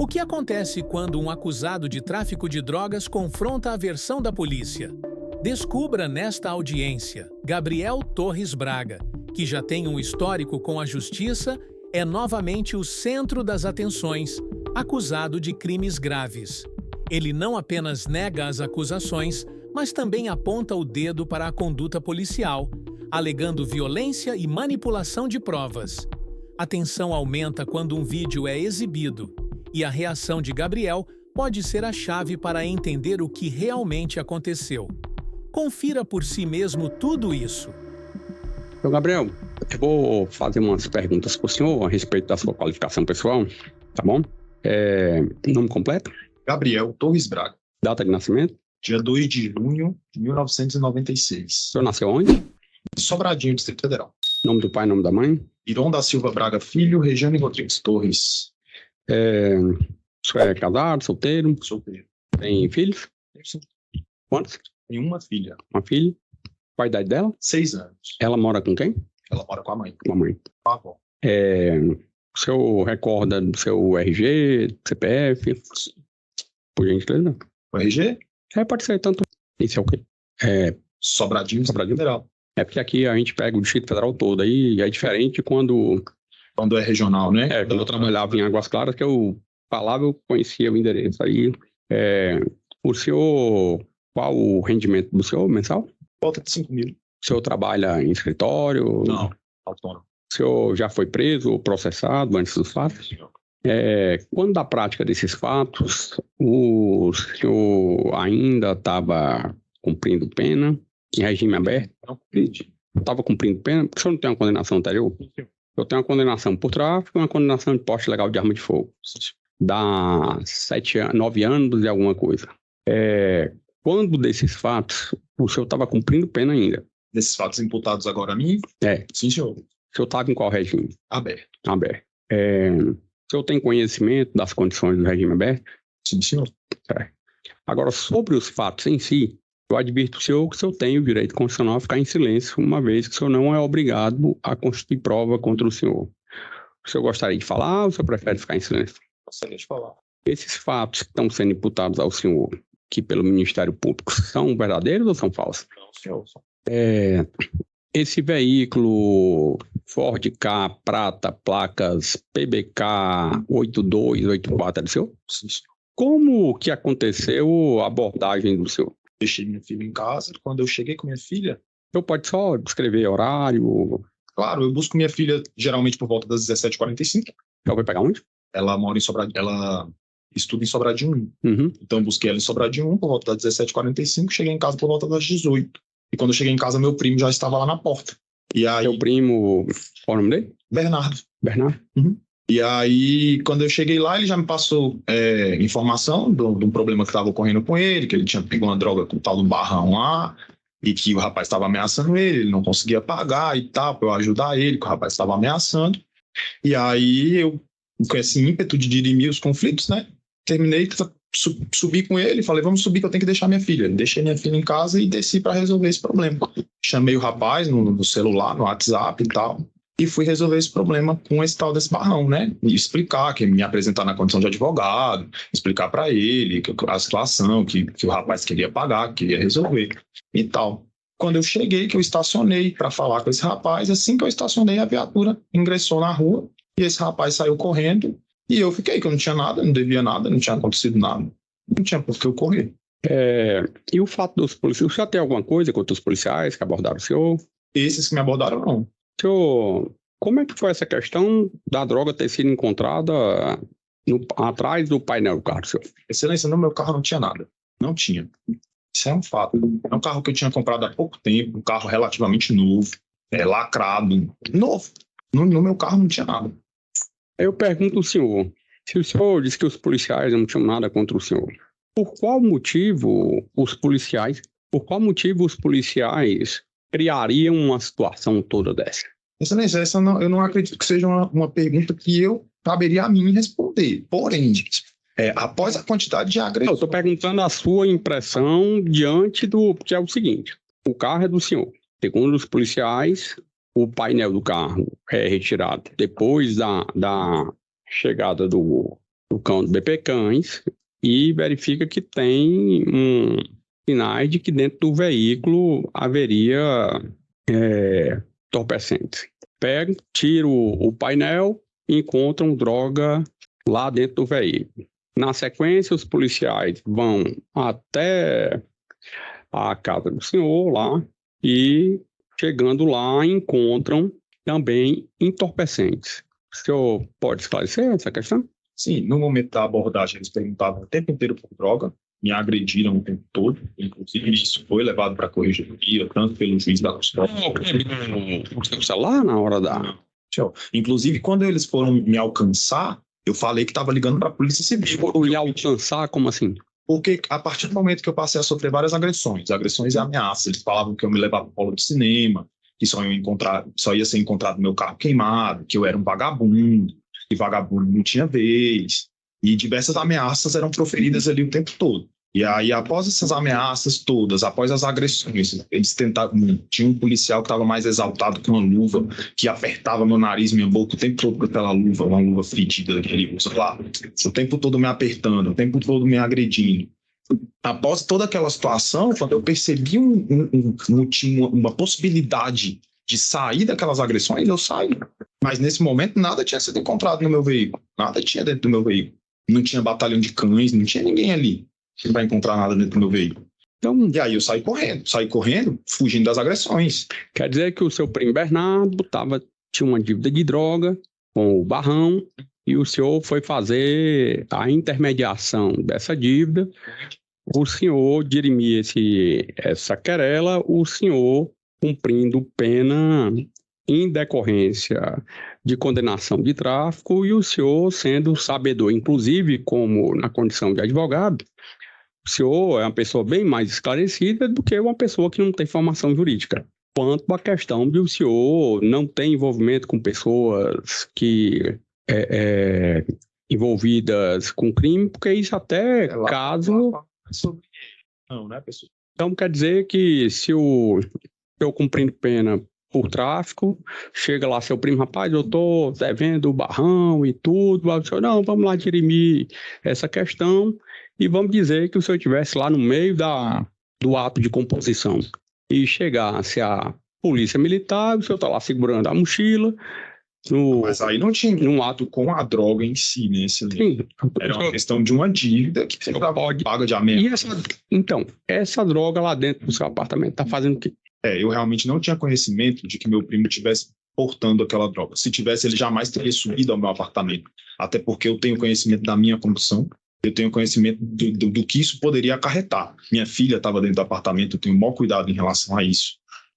O que acontece quando um acusado de tráfico de drogas confronta a versão da polícia? Descubra nesta audiência Gabriel Torres Braga, que já tem um histórico com a justiça, é novamente o centro das atenções, acusado de crimes graves. Ele não apenas nega as acusações, mas também aponta o dedo para a conduta policial, alegando violência e manipulação de provas. A tensão aumenta quando um vídeo é exibido, e a reação de Gabriel pode ser a chave para entender o que realmente aconteceu. Confira por si mesmo tudo isso. Então, Gabriel, eu vou fazer umas perguntas para o senhor a respeito da sua qualificação pessoal, tá bom? Nome completo? Gabriel Torres Braga. Data de nascimento? Dia 2 de junho de 1996. O senhor nasceu onde? Sobradinho, Distrito Federal. Nome do pai e nome da mãe? Iron da Silva Braga Filho, Regiane Rodrigues Torres. O senhor é casado, solteiro? Solteiro. Tem filhos? Tenho sim. Quantos? Tenho uma filha. Uma filha? Qual a idade dela? 6 anos. Ela mora com quem? Ela mora com a mãe. Com a mãe. Com a avó. O senhor recorda do seu RG, CPF? Por gentileza? O RG? Pode ser tanto. Isso é o quê? Sobradinho, Sobradinho. Federal. É porque aqui a gente pega o Distrito Federal todo, aí é diferente quando é regional, né? Quando eu trabalhava em Águas Claras, que eu falava, eu conhecia o endereço. Aí, o senhor, qual o rendimento do senhor mensal? Volta de 5 mil. O senhor trabalha em escritório? Não, autônomo. O senhor já foi preso ou processado antes dos fatos? Quando da prática desses fatos, o senhor ainda estava cumprindo pena em regime aberto? Não cumpri. Estava cumprindo pena? Porque o senhor não tem uma condenação anterior? Eu tenho uma condenação por tráfico e uma condenação de porte ilegal de arma de fogo. Dá 9 anos e alguma coisa. Quando desses fatos, o senhor estava cumprindo pena ainda? Desses fatos imputados agora a mim? Sim, senhor. O senhor estava em qual regime? Aberto. Aberto. O senhor tem conhecimento das condições do regime aberto? Sim, senhor. Agora, sobre os fatos em si, eu advirto o senhor que o senhor tem o direito constitucional a ficar em silêncio, uma vez que o senhor não é obrigado a constituir prova contra o senhor. O senhor gostaria de falar ou o senhor prefere ficar em silêncio? Gostaria de falar. Esses fatos que estão sendo imputados ao senhor, que pelo Ministério Público, são verdadeiros ou são falsos? Não, senhor. Esse veículo Ford K Prata, placas PBK 8284 é do senhor? Sim, senhor. Como que aconteceu a abordagem do senhor? Deixei minha filha em casa. Quando eu cheguei com minha filha... O senhor pode só descrever horário? Claro, eu busco minha filha geralmente por volta das 17h45. Ela vai pegar onde? Ela mora em Sobradinho, ela estuda em Sobradinho 1. Uhum. Então eu busquei ela em Sobradinho 1 por volta das 17h45, cheguei em casa por volta das 18h. E quando eu cheguei em casa, meu primo já estava lá na porta. E aí... Seu primo, qual é o nome dele? Bernardo. Bernardo? Uhum. E aí, quando eu cheguei lá, ele já me passou informação de um problema que estava ocorrendo com ele, que ele tinha pego uma droga com o tal do barrão lá, e que o rapaz estava ameaçando ele não conseguia pagar e tal, para eu ajudar ele, que o rapaz estava ameaçando. E aí, eu, com esse ímpeto de dirimir os conflitos, né, terminei, subi com ele, falei, vamos subir que eu tenho que deixar minha filha. Deixei minha filha em casa e desci para resolver esse problema. Chamei o rapaz no celular, no WhatsApp e tal, e fui resolver esse problema com esse tal desse barrão, né? E explicar, me apresentar na condição de advogado, explicar para ele a situação, que o rapaz queria pagar, que queria resolver e tal. Quando eu cheguei, que eu estacionei para falar com esse rapaz, assim que eu estacionei, a viatura ingressou na rua e esse rapaz saiu correndo e eu fiquei, que eu não tinha nada, não devia nada, não tinha acontecido nada. Não tinha por que eu correr. E o fato dos policiais, já tem alguma coisa contra os policiais que abordaram o senhor? Esses que me abordaram, não. Senhor, como é que foi essa questão da droga ter sido encontrada atrás do painel do carro, senhor? Excelência, no meu carro não tinha nada. Não tinha. Isso é um fato. É um carro que eu tinha comprado há pouco tempo, um carro relativamente novo, lacrado, novo. No meu carro não tinha nada. Eu pergunto ao senhor, se o senhor disse que os policiais não tinham nada contra o senhor, por qual motivo os policiais criariam uma situação toda dessa? Excelência, eu não acredito que seja uma pergunta que caberia a mim responder. Porém, após a quantidade de agressões... Eu estou perguntando a sua impressão diante do... que é o seguinte, o carro é do senhor. Segundo os policiais, o painel do carro é retirado depois da chegada do do cão do BP Cães e verifica que tem sinais de que dentro do veículo haveria entorpecentes. Pegam, tiram o painel e encontram droga lá dentro do veículo. Na sequência, os policiais vão até a casa do senhor lá e, chegando lá, encontram também entorpecentes. O senhor pode esclarecer essa questão? Sim, no momento da abordagem, eles perguntavam o tempo inteiro por droga, me agrediram o tempo todo, inclusive isso foi levado para a corregedoria, tanto pelo juiz da custódia. O seu celular na hora da... Inclusive, quando eles foram me alcançar, eu falei que estava ligando para a Polícia Civil. Foram lhe alcançar, como assim? Porque a partir do momento que eu passei a sofrer várias agressões e ameaças, eles falavam que eu me levava para o polo de cinema, que só ia ser encontrado meu carro queimado, que eu era um vagabundo, que vagabundo não tinha vez, e diversas ameaças eram proferidas ali o tempo todo. E aí, após essas ameaças todas, após as agressões, eles tentavam. Tinha um policial que estava mais exaltado que uma luva, que apertava meu nariz, minha boca o tempo todo com aquela luva, uma luva fedida que ele usa lá, o tempo todo me apertando, o tempo todo me agredindo. Após toda aquela situação, quando eu percebi uma possibilidade de sair daquelas agressões, eu saí. Mas nesse momento, nada tinha sido encontrado no meu veículo, nada tinha dentro do meu veículo. Não tinha batalhão de cães, não tinha ninguém ali. Não vai encontrar nada dentro do meu veículo. Então, e aí eu saí correndo, fugindo das agressões. Quer dizer que o seu primo Bernardo tinha uma dívida de droga com o Barrão e o senhor foi fazer a intermediação dessa dívida. O senhor dirimir essa querela, o senhor cumprindo pena em decorrência de condenação de tráfico e o senhor sendo sabedor, inclusive como na condição de advogado, o senhor é uma pessoa bem mais esclarecida do que uma pessoa que não tem formação jurídica. Quanto à questão de o senhor não ter envolvimento com pessoas que envolvidas com crime, porque isso até caso... Não, né, pessoal? Então quer dizer que se eu cumprindo pena por tráfico, chega lá seu primo, rapaz, eu tô devendo o Barrão e tudo, o senhor, não, vamos lá dirimir essa questão e vamos dizer que o senhor estivesse lá no meio do ato de composição e chegasse a polícia militar, o senhor tá lá segurando a mochila. Mas aí não tinha um ato com a droga em si, né? Sim. Era uma questão de uma dívida que você pode paga de ameaça. Então, essa droga lá dentro do seu apartamento tá fazendo o quê? Eu realmente não tinha conhecimento de que meu primo estivesse portando aquela droga. Se tivesse, ele jamais teria subido ao meu apartamento. Até porque eu tenho conhecimento da minha condução, eu tenho conhecimento do que isso poderia acarretar. Minha filha estava dentro do apartamento, eu tenho o maior cuidado em relação a isso.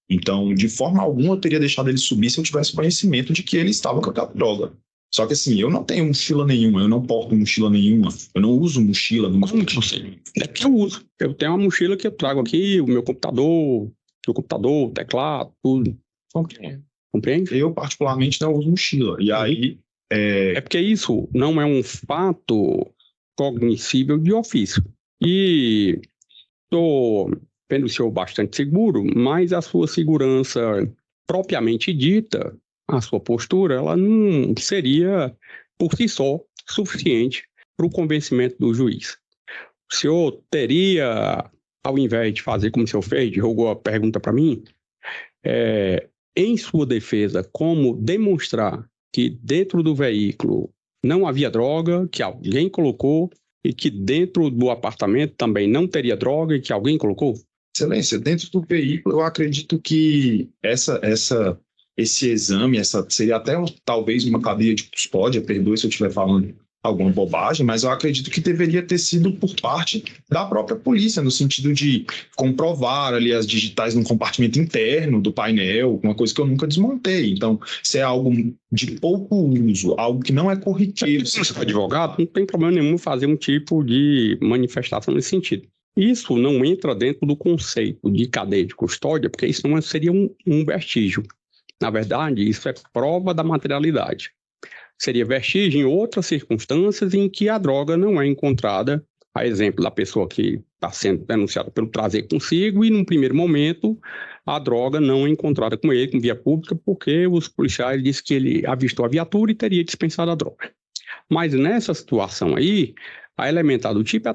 Então, de forma alguma, eu teria deixado ele subir se eu tivesse conhecimento de que ele estava com aquela droga. Só que assim, eu não tenho mochila nenhuma, eu não porto mochila nenhuma, eu não uso mochila. É que eu uso. Eu tenho uma mochila que eu trago aqui, o meu computador, o teclado, tudo. Compreende? Eu, particularmente, não uso mochila. E aí... É porque isso não é um fato cognoscível de ofício. E estou vendo o senhor bastante seguro, mas a sua segurança propriamente dita, a sua postura, ela não seria, por si só, suficiente para o convencimento do juiz. O senhor teria, ao invés de fazer como o senhor fez, jogou a pergunta para mim, em sua defesa, como demonstrar que dentro do veículo não havia droga, que alguém colocou, e que dentro do apartamento também não teria droga e que alguém colocou? Excelência, dentro do veículo, eu acredito que esse exame, seria até talvez uma cadeia de custódia, perdoe se eu estiver falando alguma bobagem, mas eu acredito que deveria ter sido por parte da própria polícia, no sentido de comprovar ali as digitais no compartimento interno do painel, uma coisa que eu nunca desmontei. Então, se é algo de pouco uso, algo que não é corriqueiro... Se você é advogado, não tem problema nenhum fazer um tipo de manifestação nesse sentido. Isso não entra dentro do conceito de cadeia de custódia, porque isso não seria um vestígio. Na verdade, isso é prova da materialidade. Seria vestígio em outras circunstâncias em que a droga não é encontrada, a exemplo da pessoa que está sendo denunciada pelo trazer consigo e, num primeiro momento, a droga não é encontrada com ele, com via pública, porque os policiais dizem que ele avistou a viatura e teria dispensado a droga. Mas nessa situação aí, a elementar do tipo é a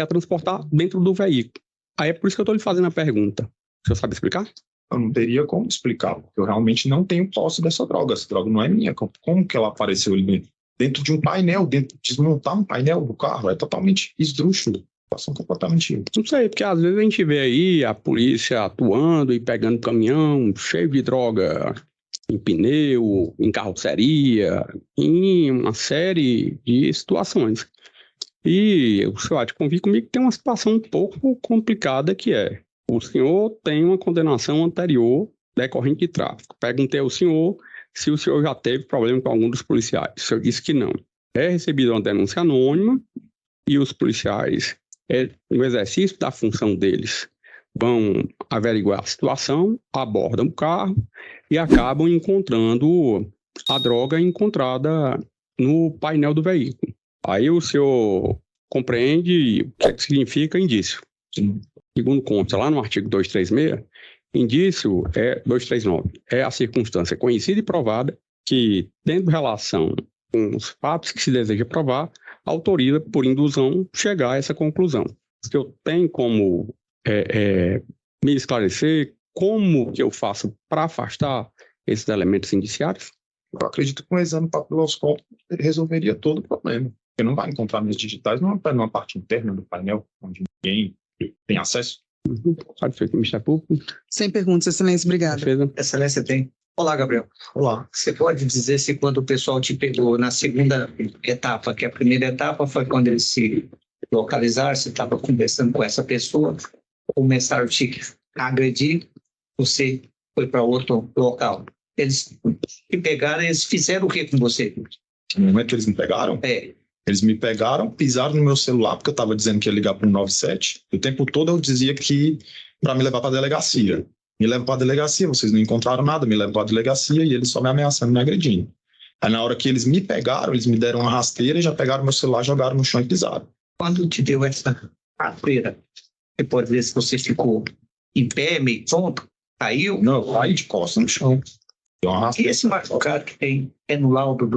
transportar dentro do veículo. Aí é por isso que eu estou lhe fazendo a pergunta. O senhor sabe explicar? Eu não teria como explicar, porque eu realmente não tenho posse dessa droga. Essa droga não é minha. Como que ela apareceu ali dentro de um painel, desmontar um painel do carro? É totalmente esdrúxulo. Situação completamente... Não sei, porque às vezes a gente vê aí a polícia atuando e pegando caminhão cheio de droga em pneu, em carroceria, em uma série de situações. E o senhor há de convir comigo que tem uma situação um pouco complicada que é: o senhor tem uma condenação anterior decorrente de tráfico. Perguntei ao senhor se o senhor já teve problema com algum dos policiais. O senhor disse que não. É recebida uma denúncia anônima e os policiais, no exercício da função deles, vão averiguar a situação, abordam o carro e acabam encontrando a droga encontrada no painel do veículo. Aí o senhor compreende o que é que significa indício. Sim. Segundo consta lá no artigo 236, indício 239, é a circunstância conhecida e provada que, tendo relação com os fatos que se deseja provar, autoriza, por induzão, chegar a essa conclusão. Se eu tenho como me esclarecer como que eu faço para afastar esses elementos indiciários? Eu acredito que um exame papiloscópico resolveria todo o problema. Você não vai encontrar minhas digitais numa parte interna do painel, onde ninguém tem acesso. Satisfeito, Ministério Público. Sem perguntas, Excelência. Obrigado. Defesa. Excelência tem. Olá, Gabriel. Olá. Você pode dizer se quando o pessoal te pegou na segunda etapa, que a primeira etapa foi quando eles se localizaram, você estava conversando com essa pessoa, começaram a te agredir, você foi para outro local. Eles te pegaram, eles fizeram o que com você? No momento que eles me pegaram, eles me pegaram, pisaram no meu celular, porque eu estava dizendo que ia ligar para o 97. O tempo todo eu dizia que para me levar para a delegacia. Me levam para a delegacia, vocês não encontraram nada, me levam para a delegacia e eles só me ameaçando, me agredindo. Aí na hora que eles me pegaram, eles me deram uma rasteira e já pegaram meu celular, jogaram no chão e pisaram. Quando te deu essa rasteira, você pode ver se você ficou em pé, meio tonto, caiu? Não, eu caí de costas no chão. Deu uma E rasteira. esse machucado que tem é no laudo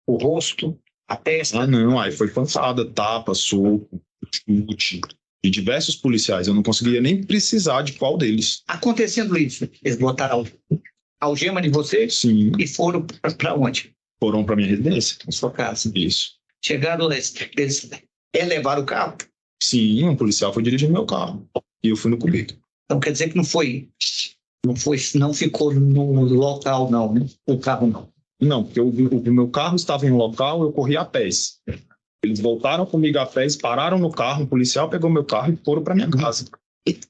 o rosto, a testa? Ah, não, aí foi pancada, tapa, soco, chute, de diversos policiais. Eu não conseguia nem precisar de qual deles. Acontecendo isso, eles botaram algema de você Sim, e foram para onde? foram para minha residência. Na sua casa. Isso. Chegaram, eles levaram o carro? Sim, um policial foi dirigir meu carro. E eu fui no cubículo. Então quer dizer que não ficou no local não, né? O carro não. Não, porque o meu carro estava em um local, eu corri a pés. Eles voltaram comigo a pés, pararam no carro, um policial pegou meu carro e foram para minha casa.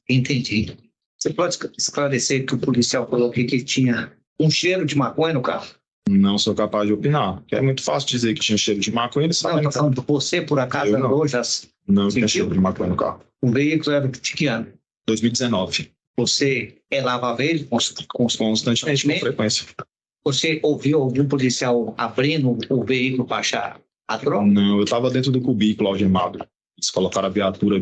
Entendi. Você pode esclarecer que o policial falou que tinha um cheiro de maconha no carro? Não sou capaz de opinar, porque é muito fácil dizer que tinha cheiro de maconha, eles Não, sabem. estou falando, você por acaso Eu não. andou já? Não tinha Sentiu? cheiro de maconha no carro. O veículo era de que ano? 2019. Você lavava ele Constantemente, com frequência. Você ouviu algum policial abrindo o veículo para achar a droga? Não, eu estava dentro do cubículo algemado. Eles colocaram a viatura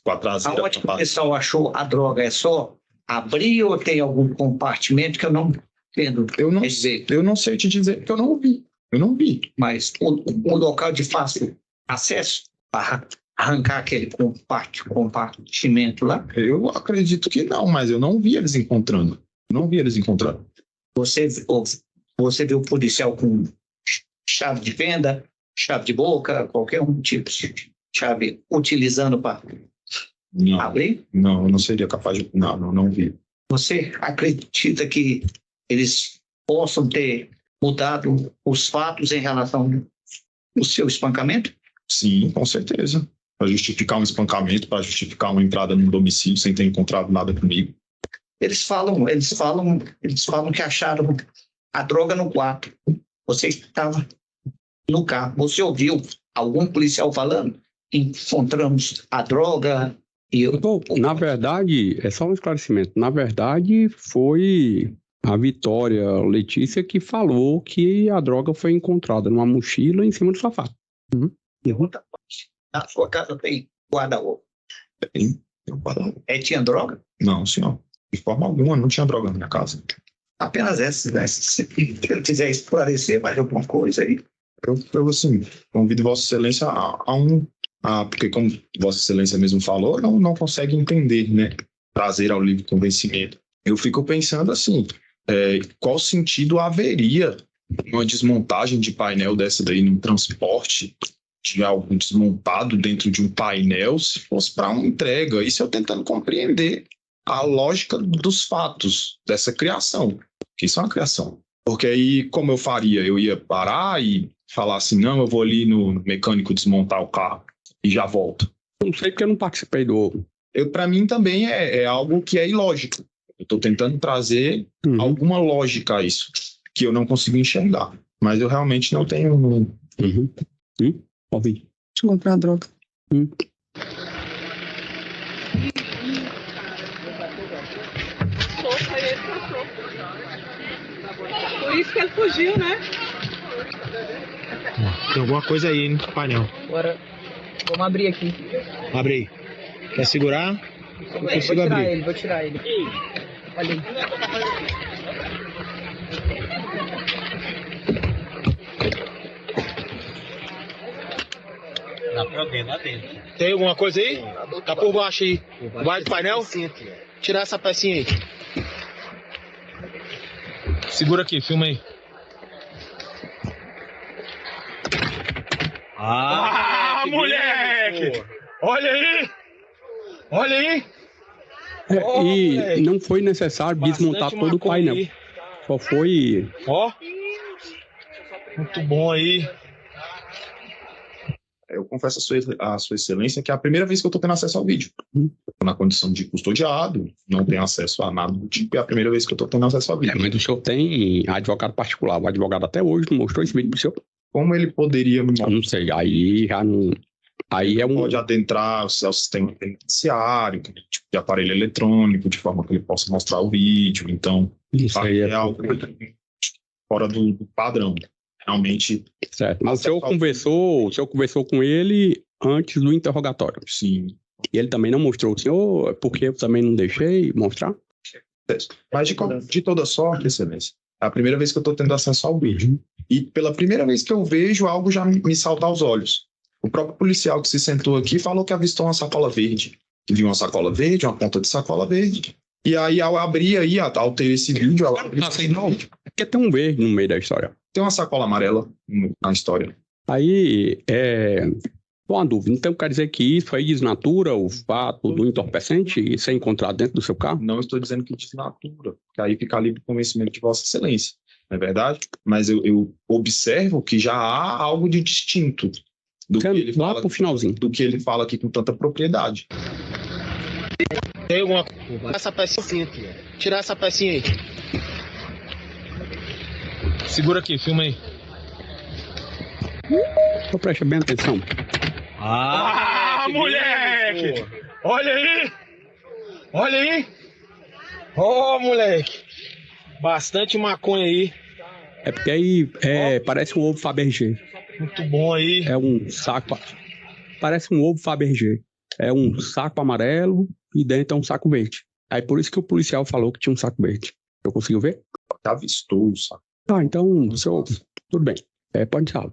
com a traseira. Aonde que o pessoal achou a droga? É só abrir ou tem algum compartimento que eu não entendo? Eu não, dizer, eu não sei te dizer, porque eu não vi. Eu não vi. mas o local de fácil acesso para arrancar aquele compartimento lá, Eu acredito que não, mas eu não vi eles encontrando. Não vi eles encontrando. você viu o policial com chave de fenda, chave de boca, qualquer um tipo de chave utilizando para Não, abrir? não, eu não seria capaz de. Não vi. Você acredita que eles possam ter mudado os fatos em relação ao seu espancamento? Sim, com certeza. Para justificar um espancamento, para justificar uma entrada num domicílio sem ter encontrado nada comigo. Eles falam que acharam a droga no quarto. Você estava no carro. Você ouviu algum policial falando? Encontramos a droga e eu... Na verdade, é só um esclarecimento. Na verdade, foi a Vitória Letícia que falou que a droga foi encontrada numa mochila em cima do sofá. Outra parte. Na sua casa tem guarda-roupa. Tem um guarda-roupa. Tinha droga? Não, senhor. De forma alguma, não tinha droga na minha casa. Apenas essa. Se ele quiser esclarecer mais alguma coisa aí. Eu assim, convido Vossa Excelência porque como Vossa Excelência mesmo falou, não consegue entender, né? Trazer ao livre convencimento. Eu fico pensando assim, qual sentido haveria uma desmontagem de painel dessa daí num transporte de algo desmontado dentro de um painel se fosse para uma entrega? Isso eu tentando compreender a lógica dos fatos dessa criação, que isso é uma criação. Porque aí, como eu faria? Eu ia parar e falar assim, não, eu vou ali no mecânico desmontar o carro e já volto. Não sei porque eu não participei do... Para mim também é algo que é ilógico. Eu estou tentando trazer alguma lógica a isso, que eu não consigo enxergar. Mas eu realmente não tenho... Ouvi. Deixa eu comprar a droga. Por isso que ele fugiu, né? Tem alguma coisa aí no painel. Agora, vamos abrir aqui. Abre aí. Quer segurar? Eu consigo abrir. Vou tirar ele. Olha aí. Dá pra ver lá dentro. Tem alguma coisa aí? Tá por baixo aí. Vai do painel? Tirar essa pecinha aí. Segura aqui, filma aí. Moleque! Olha aí! Olha aí! E não foi necessário desmontar todo o painel. Aí. Só foi... Ó! Muito bom aí. Eu confesso a sua excelência que é a primeira vez que eu estou tendo acesso ao vídeo. Na condição de custodiado, não tenho acesso a nada do tipo, é a primeira vez que eu estou tendo acesso ao vídeo. Mas o senhor tem advogado particular. O advogado até hoje não mostrou esse vídeo pro senhor. Como ele poderia me mostrar? Eu não sei, aí já não... Aí é um... Pode adentrar o seu sistema penitenciário, tipo de aparelho eletrônico, de forma que ele possa mostrar o vídeo. Então, Isso aí é algo fora do padrão. Realmente... Certo. Mas o senhor conversou com ele antes do interrogatório. Sim. E ele também não mostrou o senhor, porque eu também não deixei mostrar? Mas de toda sorte, excelência, é a primeira vez que eu estou tendo acesso ao vídeo. E pela primeira vez que eu vejo, algo já me salta aos olhos. O próprio policial que se sentou aqui falou que avistou uma sacola verde. Que viu uma sacola verde, uma ponta de sacola verde. E aí, ao abrir aí, ao ter esse vídeo, Porque tem um verde no meio da história. Tem uma sacola amarela na história. Aí, uma dúvida. Então, quer dizer que isso aí desnatura o fato do entorpecente ser encontrado dentro do seu carro? Não estou dizendo que desnatura, que aí fica livre o convencimento de Vossa Excelência, não é verdade? Mas eu observo que já há algo de distinto do que ele lá fala, pro finalzinho. do que ele fala aqui com tanta propriedade. Tem alguma coisa? Essa pecinha aqui. Tirar essa pecinha aí. Segura aqui, filma aí. Então preste bem atenção. Moleque! Olha aí! Olha aí! Moleque! Bastante maconha aí. É porque aí parece um ovo Fabergé. Muito bom aí. É um saco... Parece um ovo Fabergé. É um saco amarelo e dentro é um saco verde. Aí por isso que o policial falou que tinha um saco verde. Eu conseguiu ver? Avistou o saco. Então, o senhor... Tudo bem. Pode falar.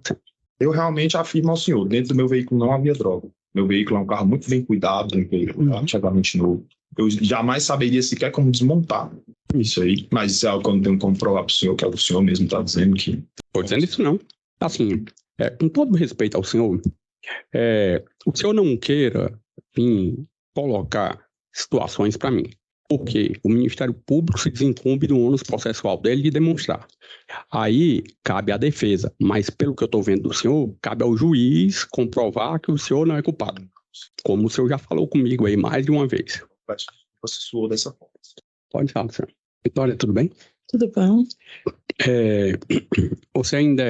Eu realmente afirmo ao senhor, dentro do meu veículo não havia droga. Meu veículo é um carro muito bem cuidado, um veículo relativamente novo. Eu jamais saberia sequer como desmontar isso aí, mas isso é algo que eu não tenho como provar para o senhor, que é o senhor mesmo está dizendo que... Estou dizendo isso não. Assim, com todo respeito ao senhor, o senhor não queira colocar situações para mim, porque o Ministério Público se desincumbe do ônus processual dele de demonstrar. Aí cabe à defesa, mas pelo que eu estou vendo do senhor, cabe ao juiz comprovar que o senhor não é culpado. Como o senhor já falou comigo aí mais de uma vez. Você suou dessa forma. Pode falar, senhor. Vitória, tudo bem? Tudo bom? Você ainda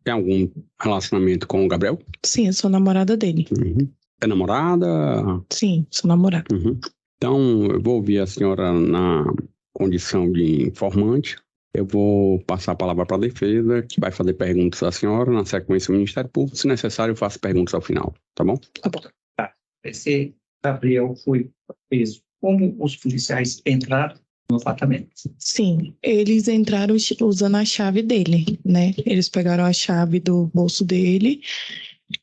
tem algum relacionamento com o Gabriel? Sim, eu sou namorada dele. É namorada? Sim, sou namorada. Então, eu vou ouvir a senhora na condição de informante. Eu vou passar a palavra para a defesa, que vai fazer perguntas à senhora. Na sequência, o Ministério Público. Se necessário, eu faço perguntas ao final. Tá bom? Tá bom. Esse Gabriel foi preso. Como os policiais entraram no apartamento. Sim, eles entraram usando a chave dele, né? Eles pegaram a chave do bolso dele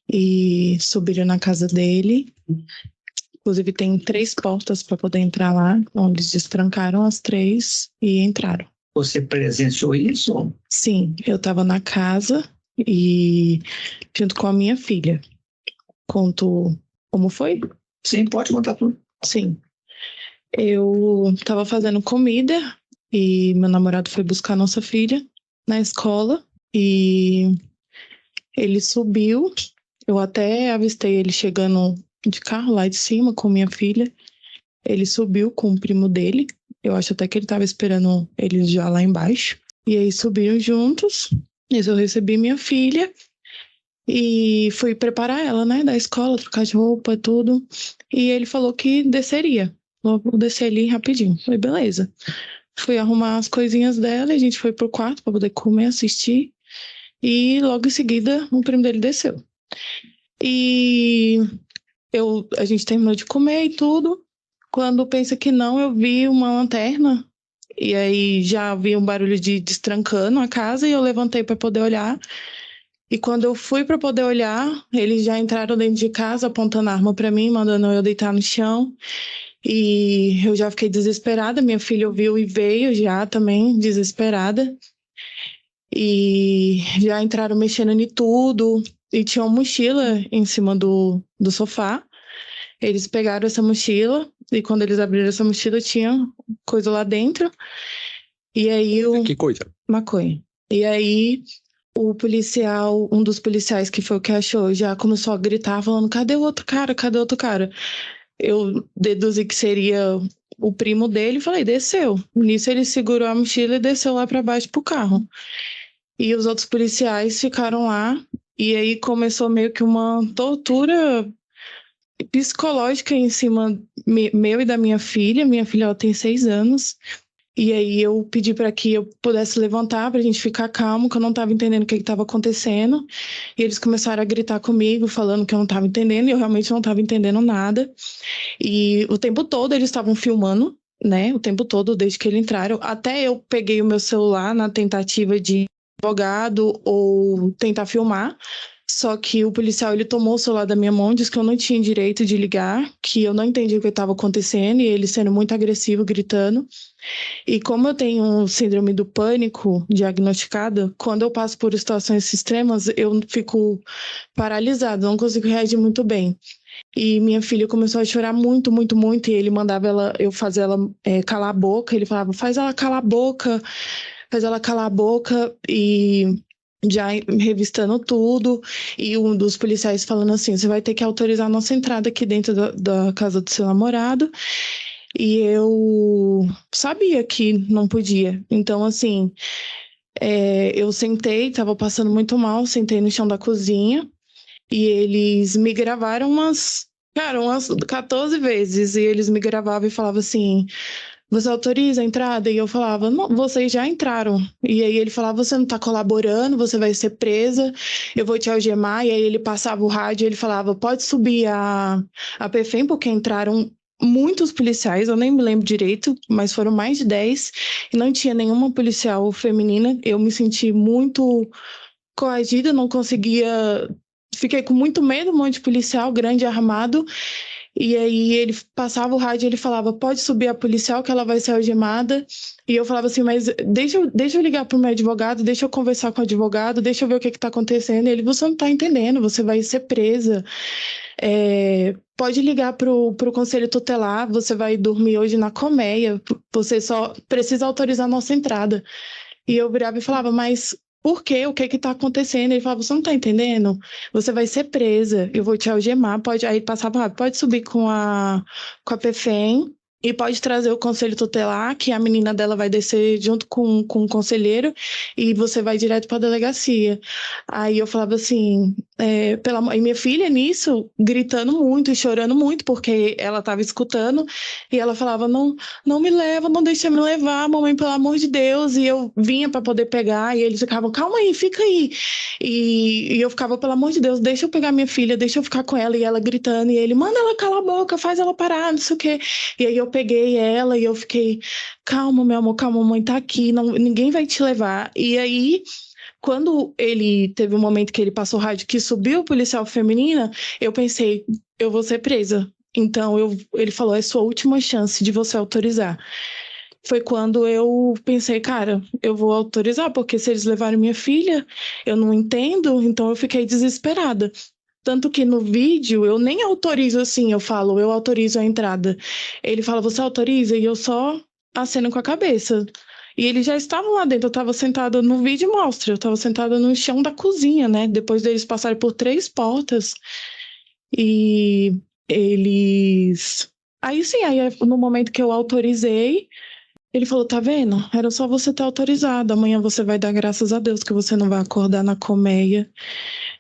e subiram na casa dele. Inclusive, tem 3 portas para poder entrar lá. Então, eles destrancaram as 3 e entraram. Você presenciou isso? Sim, eu estava na casa e junto com a minha filha. Conto como foi? Sim, pode contar tudo. Sim. Eu estava fazendo comida e meu namorado foi buscar nossa filha na escola e ele subiu. Eu até avistei ele chegando de carro lá de cima com minha filha. Ele subiu com o primo dele. Eu acho até que ele estava esperando eles já lá embaixo. E aí subiram juntos. Eu recebi minha filha e fui preparar ela, né, da escola, trocar de roupa, tudo. E ele falou que desceria. Vou descer ali rapidinho. Falei, beleza. Fui arrumar as coisinhas dela e a gente foi pro quarto para poder comer, assistir. E logo em seguida o primo dele desceu. E a gente terminou de comer e tudo. Quando pensa que não, eu vi uma lanterna. E aí já vi um barulho de destrancando a casa e eu levantei para poder olhar. E quando eu fui para poder olhar, eles já entraram dentro de casa apontando a arma para mim, mandando eu deitar no chão. E eu já fiquei desesperada. Minha filha ouviu e veio já também desesperada. E já entraram mexendo em tudo. E tinha uma mochila em cima do sofá. Eles pegaram essa mochila e quando eles abriram essa mochila tinha coisa lá dentro. E aí Que coisa? maconha. E aí o policial, um dos policiais que foi o que achou, já começou a gritar falando: "Cadê o outro cara? Cadê o outro cara?" Eu deduzi que seria o primo dele e falei: "Desceu." Nisso ele segurou a mochila e desceu lá para baixo pro carro. E os outros policiais ficaram lá e aí começou meio que uma tortura psicológica em cima meu e da minha filha. Minha filha, ela tem 6 anos. E aí eu pedi para que eu pudesse levantar para a gente ficar calmo, que eu não estava entendendo o que estava acontecendo. E eles começaram a gritar comigo, falando que eu não estava entendendo, e eu realmente não estava entendendo nada. E o tempo todo eles estavam filmando, né? O tempo todo, desde que eles entraram. Até eu peguei o meu celular na tentativa de advogado ou tentar filmar. Só que o policial, ele tomou o celular da minha mão, disse que eu não tinha direito de ligar, que eu não entendi o que estava acontecendo, e ele sendo muito agressivo, gritando. E como eu tenho um síndrome do pânico diagnosticada, quando eu passo por situações extremas, eu fico paralisada, não consigo reagir muito bem. E minha filha começou a chorar muito, muito, muito, e ele mandava eu fazer ela calar a boca. Ele falava: "Faz ela calar a boca, faz ela calar a boca", e já revistando tudo, e um dos policiais falando assim: "Você vai ter que autorizar a nossa entrada aqui dentro da casa do seu namorado." E eu sabia que não podia. Então, assim, eu sentei, estava passando muito mal, sentei no chão da cozinha, e eles me gravaram umas 14 vezes, e eles me gravavam e falavam assim: "Você autoriza a entrada?" E eu falava: "Não, vocês já entraram." E aí ele falava: "Você não tá colaborando, você vai ser presa, eu vou te algemar." E aí ele passava o rádio e ele falava: "Pode subir a PFEM, porque entraram muitos policiais, eu nem me lembro direito, mas foram mais de 10, e não tinha nenhuma policial feminina." Eu me senti muito coagida, não conseguia... Fiquei com muito medo, um monte de policial grande armado. E aí ele passava o rádio e ele falava: "Pode subir a policial que ela vai ser algemada." E eu falava assim: "Mas deixa eu ligar pro meu advogado, deixa eu conversar com o advogado, deixa eu ver o que tá acontecendo." E ele: "Você não tá entendendo, você vai ser presa. Pode ligar pro conselho tutelar, você vai dormir hoje na colmeia, você só precisa autorizar a nossa entrada." E eu virava e falava: "Mas por quê? O que que tá acontecendo?" Ele falava: "Você não tá entendendo? Você vai ser presa, eu vou te algemar." Aí passava rápido: "Pode subir com a PFEM e pode trazer o conselho tutelar, que a menina dela vai descer junto com o conselheiro, e você vai direto para a delegacia." Aí eu falava assim: E minha filha, nisso, gritando muito e chorando muito, porque ela estava escutando, e ela falava, não me leva, não deixa me levar, mamãe, pelo amor de Deus, e eu vinha para poder pegar, e eles ficavam, calma aí, fica aí, e eu ficava, pelo amor de Deus, deixa eu pegar minha filha, deixa eu ficar com ela, e ela gritando, e ele, manda ela calar a boca, faz ela parar, não sei o quê, e aí eu peguei ela, e eu fiquei, calma, meu amor, calma, mamãe tá aqui, ninguém vai te levar, e aí... Quando ele teve um momento que ele passou rádio que subiu o policial feminina, eu pensei, eu vou ser presa. Então, ele falou, é sua última chance de você autorizar. Foi quando eu pensei, cara, eu vou autorizar, porque se eles levarem minha filha, eu não entendo, então eu fiquei desesperada. Tanto que no vídeo, eu nem autorizo assim, eu falo, eu autorizo a entrada. Ele fala, você autoriza? E eu só aceno com a cabeça. E eles já estavam lá dentro, eu estava sentada no vídeo mostra, eu estava sentada no chão da cozinha, né? Depois deles passarem por 3 portas. E eles... Aí sim, aí no momento que eu autorizei, ele falou, tá vendo? Era só você ter autorizado, amanhã você vai dar graças a Deus que você não vai acordar na colmeia.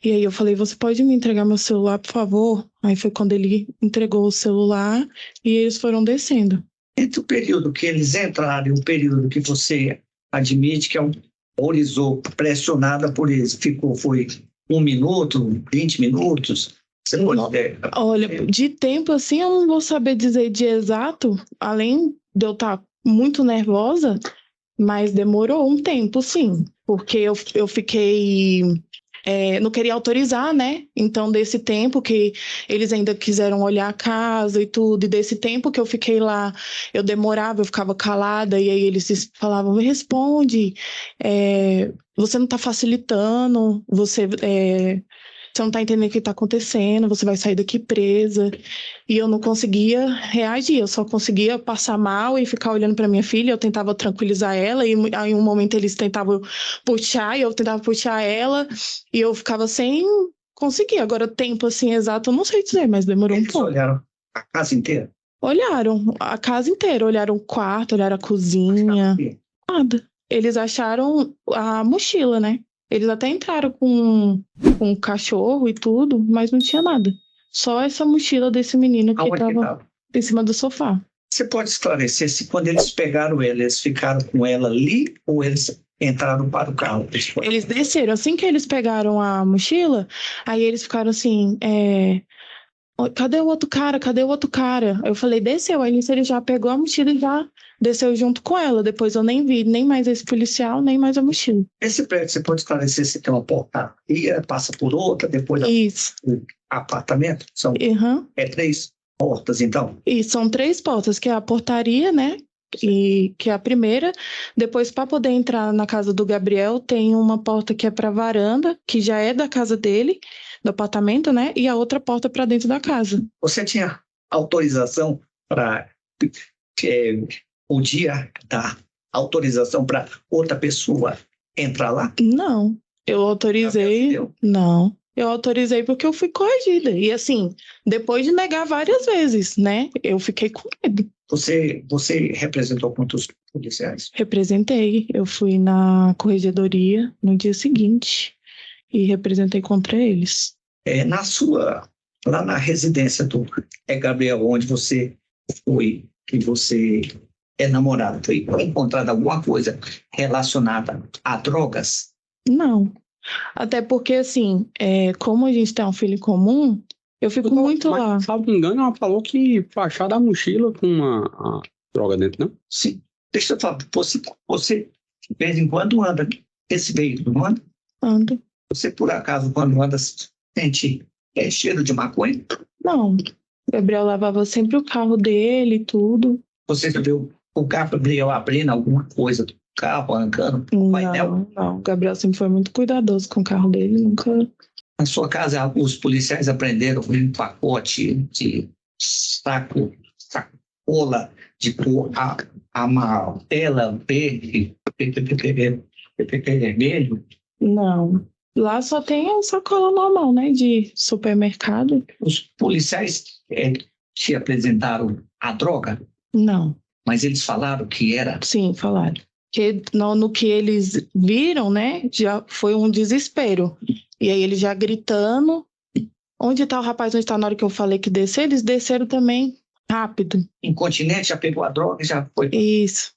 E aí eu falei, você pode me entregar meu celular, por favor? Aí foi quando ele entregou o celular e eles foram descendo. Entre o período que eles entraram e o período que você admite que autorizou pressionada por eles, foi 1 minuto, 20 minutos? Você pode ter... Olha, de tempo assim eu não vou saber dizer de exato, além de eu estar muito nervosa, mas demorou um tempo, sim, porque eu fiquei... não queria autorizar, né? Então, desse tempo que eles ainda quiseram olhar a casa e tudo, e desse tempo que eu fiquei lá, eu demorava, eu ficava calada, e aí eles falavam, responde, você não está facilitando, você não está entendendo o que está acontecendo, você vai sair daqui presa. E eu não conseguia reagir, eu só conseguia passar mal e ficar olhando para minha filha, eu tentava tranquilizar ela, e aí em um momento eles tentavam puxar, e eu tentava puxar ela, e eu ficava sem conseguir. Agora, tempo assim exato, eu não sei dizer, mas demorou um pouco. Eles olharam a casa inteira? Olharam a casa inteira, olharam o quarto, olharam a cozinha, nada. Eles acharam a mochila, né? Eles até entraram com um cachorro e tudo, mas não tinha nada. Só essa mochila desse menino que estava em cima do sofá. Você pode esclarecer se quando eles pegaram ela, eles ficaram com ela ali ou eles entraram para o carro? Eles desceram. Assim que eles pegaram a mochila, aí eles ficaram assim, cadê o outro cara? Cadê o outro cara? Eu falei, desceu. Aí ele já pegou a mochila e já desceu junto com ela. Depois eu nem vi nem mais esse policial, nem mais a mochila. Esse prédio, você pode esclarecer se tem uma porta e passa por outra, depois Isso. Apartamento? São 3 portas, então? E são 3 portas, que é a portaria, né? Que é a primeira. Depois, para poder entrar na casa do Gabriel, tem uma porta que é para a varanda, que já é da casa dele, do apartamento, né? E a outra porta para dentro da casa. Você tinha autorização para podia dar autorização para outra pessoa entrar lá? Não, eu autorizei. Não, eu autorizei porque eu fui coagida. E assim, depois de negar várias vezes, né? Eu fiquei com medo. Você representou quantos policiais? Representei. Eu fui na corregedoria no dia seguinte e representei contra eles. Lá na residência do Gabriel, onde você foi, que você é namorado, foi encontrada alguma coisa relacionada a drogas? Não. Até porque, assim, como a gente tem um filho em comum, eu fico muito lá. Se não me engano, ela falou que foi achada a mochila com uma droga dentro, não? Sim. Deixa eu falar, você de vez em quando anda esse veículo, não anda? Ando. Você, por acaso, quando anda, sente cheiro de maconha? Não. O Gabriel lavava sempre o carro dele e tudo. Você já viu o Gabriel abrindo alguma coisa do carro, arrancando o painel? Não. O Gabriel sempre foi muito cuidadoso com o carro dele, nunca... Na sua casa, os policiais aprenderam um pacote de sacola de cor amarela, verde, vermelho? Não. Lá só tem a sacola normal, né, de supermercado. Os policiais te apresentaram a droga? Não. Mas eles falaram que era? Sim, falaram. Que no que eles viram, né, já foi um desespero. E aí ele já gritando, onde tá o rapaz, onde tá? Na hora que eu falei que descer, eles desceram também rápido. Incontinente, já pegou a droga, já foi. Isso.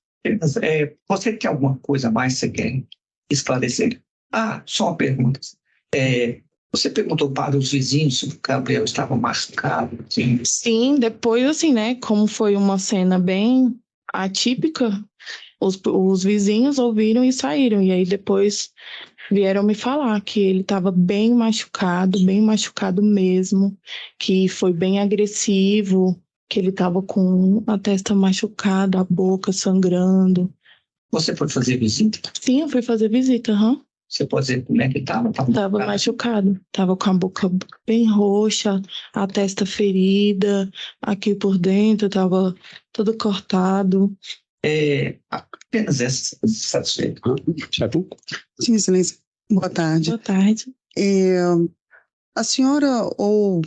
Você tem alguma coisa a mais que você quer esclarecer? Só uma pergunta. Você perguntou para os vizinhos se o Gabriel estava machucado? Sim. Sim, depois assim, né, como foi uma cena bem atípica, os vizinhos ouviram e saíram. E aí depois vieram me falar que ele estava bem machucado mesmo, que foi bem agressivo, que ele estava com a testa machucada, a boca sangrando. Você foi fazer visita? Sim, eu fui fazer visita, Você pode dizer como é que estava? Tava machucado, tava com a boca bem roxa, a testa ferida, aqui por dentro tava todo cortado. Apenas essa satisfeita. Certo? Sim, excelência. Boa tarde. Boa tarde. A senhora ou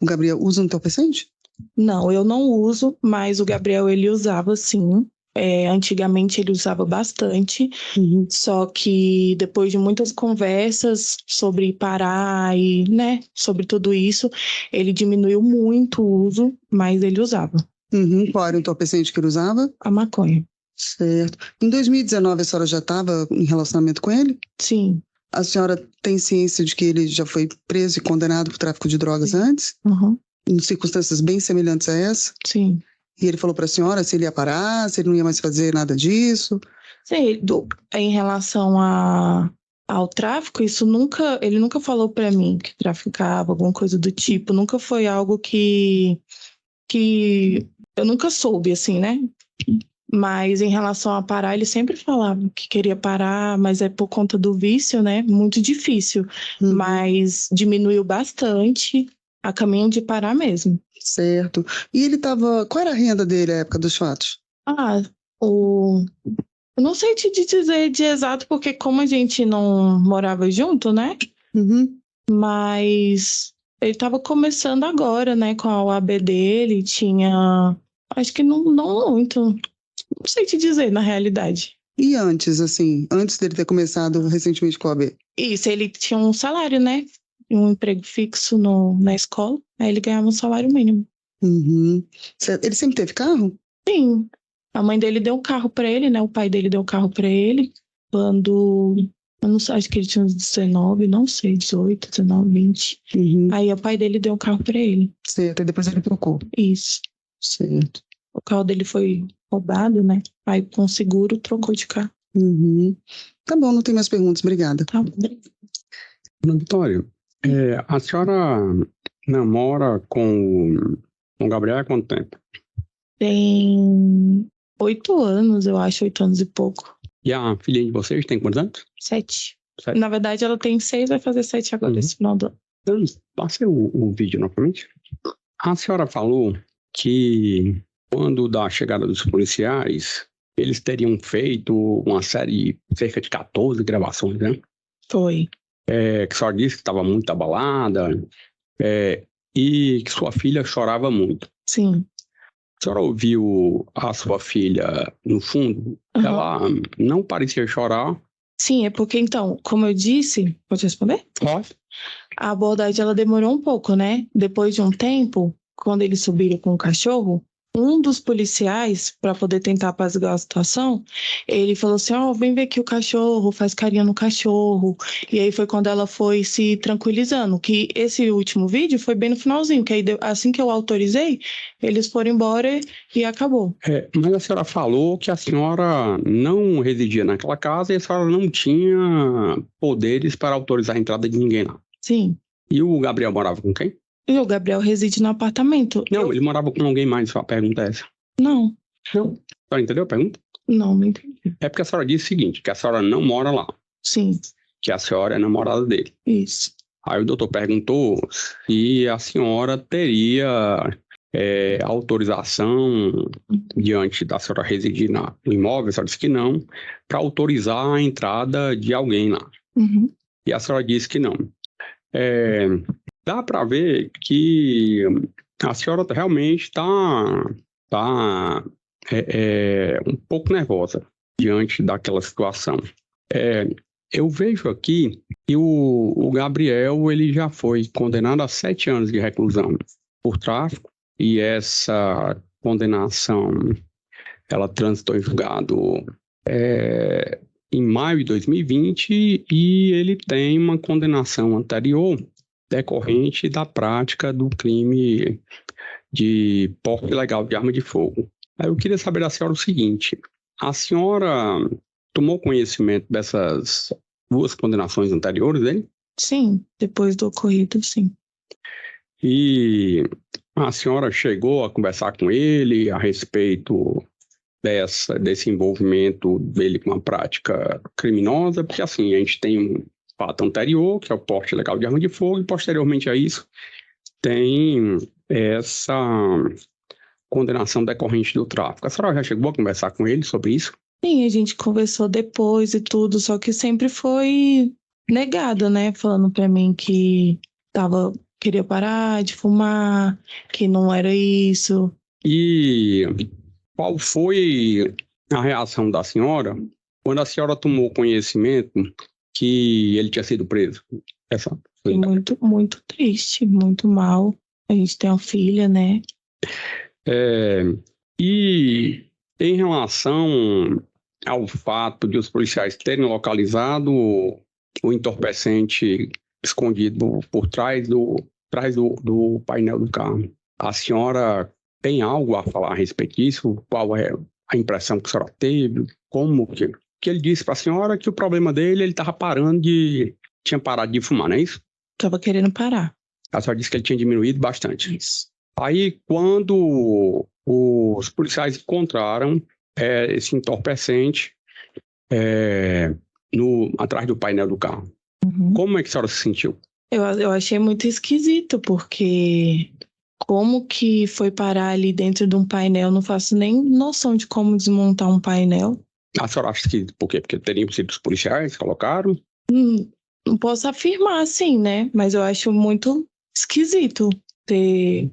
o Gabriel usam entorpecente? Não, eu não uso, mas o Gabriel ele usava sim. Antigamente ele usava bastante, só que depois de muitas conversas sobre parar e, né, sobre tudo isso, ele diminuiu muito o uso, mas ele usava. Qual era o entorpecente que ele usava? A maconha. Certo. Em 2019 a senhora já estava em relacionamento com ele? Sim. A senhora tem ciência de que ele já foi preso e condenado por tráfico de drogas antes? Em circunstâncias bem semelhantes a essa? Sim. E ele falou para a senhora se ele ia parar, se ele não ia mais fazer nada disso? Sim, em relação ao tráfico, ele nunca falou para mim que traficava, alguma coisa do tipo. Nunca foi algo que eu nunca soube, assim, né? Mas em relação a parar, ele sempre falava que queria parar, mas é por conta do vício, né? Muito difícil. Mas diminuiu bastante a caminho de parar mesmo. Certo. E ele estava... Qual era a renda dele à época dos fatos? Eu não sei te dizer de exato, porque como a gente não morava junto, né? Mas ele estava começando agora, né? Com a OAB dele, tinha... Acho que não muito... Não sei te dizer, na realidade. E antes, assim, antes dele ter começado recentemente com a OAB? Isso, ele tinha um salário, né? Um emprego fixo na escola. Aí ele ganhava um salário mínimo. Ele sempre teve carro? Sim. A mãe dele deu um carro pra ele, né? O pai dele deu um carro pra ele. Quando... Eu não sei, acho que ele tinha uns 19, não sei, 18, 19, 20. Aí o pai dele deu um carro pra ele. Certo, e depois ele trocou. Isso. Certo. O carro dele foi roubado, né? Aí com seguro trocou de carro. Tá bom, não tem mais perguntas. Obrigada. Tá bom. Dona Vitória, a senhora namora com o Gabriel há quanto tempo? Tem 8 anos, eu acho, 8 anos e pouco. E a filha de vocês tem quantos anos? 7. 7. Na verdade, ela tem 6, vai fazer 7 agora, esse final do ano. Então, passe o vídeo novamente. A senhora falou que quando da chegada dos policiais, eles teriam feito uma série, cerca de 14 gravações, né? Foi. Que a senhora disse que estava muito abalada e que sua filha chorava muito. Sim. A senhora ouviu a sua filha no fundo? Ela não parecia chorar. Sim, é porque então, como eu disse... Pode responder? Pode. A abordagem, ela demorou um pouco, né? Depois de um tempo, quando eles subiram com o cachorro, um dos policiais, para poder tentar apaziguar a situação, ele falou assim, vem ver aqui o cachorro, faz carinho no cachorro. E aí foi quando ela foi se tranquilizando, que esse último vídeo foi bem no finalzinho, que aí assim que eu autorizei, eles foram embora e acabou. Mas a senhora falou que a senhora não residia naquela casa e a senhora não tinha poderes para autorizar a entrada de ninguém lá. Sim. E o Gabriel morava com quem? E o Gabriel reside no apartamento. Não, ele morava com alguém mais, só a pergunta é essa. Não. Não. A senhora entendeu a pergunta? Não entendi. É porque a senhora disse o seguinte, que a senhora não mora lá. Sim. Que a senhora é namorada dele. Isso. Aí o doutor perguntou se a senhora teria autorização, diante da senhora residir no imóvel, a senhora disse que não, para autorizar a entrada de alguém lá. E a senhora disse que não. Dá para ver que a senhora realmente está um pouco nervosa diante daquela situação. Eu vejo aqui E o Gabriel, ele já foi condenado a 7 anos de reclusão por tráfico, e essa condenação, ela transitou em julgado em maio de 2020, e ele tem uma condenação anterior decorrente da prática do crime de porte ilegal de arma de fogo. Aí eu queria saber da senhora o seguinte: a senhora tomou conhecimento dessas 2 condenações anteriores dele? Sim, depois do ocorrido, sim. E a senhora chegou a conversar com ele a respeito desse envolvimento dele com a prática criminosa? Porque assim, a gente tem um fato anterior, que é o porte ilegal de arma de fogo, e posteriormente a isso tem essa condenação decorrente do tráfico. A senhora já chegou a conversar com ele sobre isso? Sim, a gente conversou depois e tudo, só que sempre foi negado, né? Falando pra mim que queria parar de fumar, que não era isso. E qual foi a reação da senhora quando a senhora tomou conhecimento que ele tinha sido preso? Foi muito, muito triste, muito mal. A gente tem uma filha, né? E em relação ao fato de os policiais terem localizado o entorpecente escondido por trás do painel do carro, a senhora tem algo a falar a respeito disso? Qual é a impressão que a senhora teve? Como que ele disse para a senhora que o problema dele, ele estava tinha parado de fumar, não é isso? Tava querendo parar. A senhora disse que ele tinha diminuído bastante. Isso. Aí, quando os policiais encontraram esse entorpecente atrás do painel do carro, como é que a senhora se sentiu? Eu achei muito esquisito, porque como que foi parar ali dentro de um painel? Não faço nem noção de como desmontar um painel. A senhora acha que por quê? Porque teriam sido os policiais que colocaram? Não posso afirmar assim, né? Mas eu acho muito esquisito ter...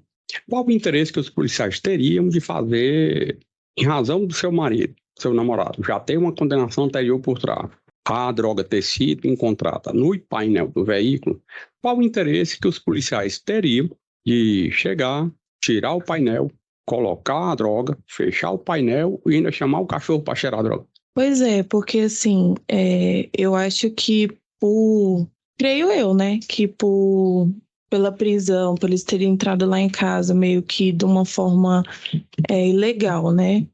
Qual o interesse que os policiais teriam de fazer, em razão do seu marido, seu namorado, já ter uma condenação anterior por tráfico, a droga ter sido encontrada no painel do veículo? Qual o interesse que os policiais teriam de chegar, tirar o painel, colocar a droga, fechar o painel e ainda chamar o cachorro para cheirar a droga? Pois é, porque assim, eu acho que creio eu, né, que pela prisão, por eles terem entrado lá em casa meio que de uma forma ilegal, né,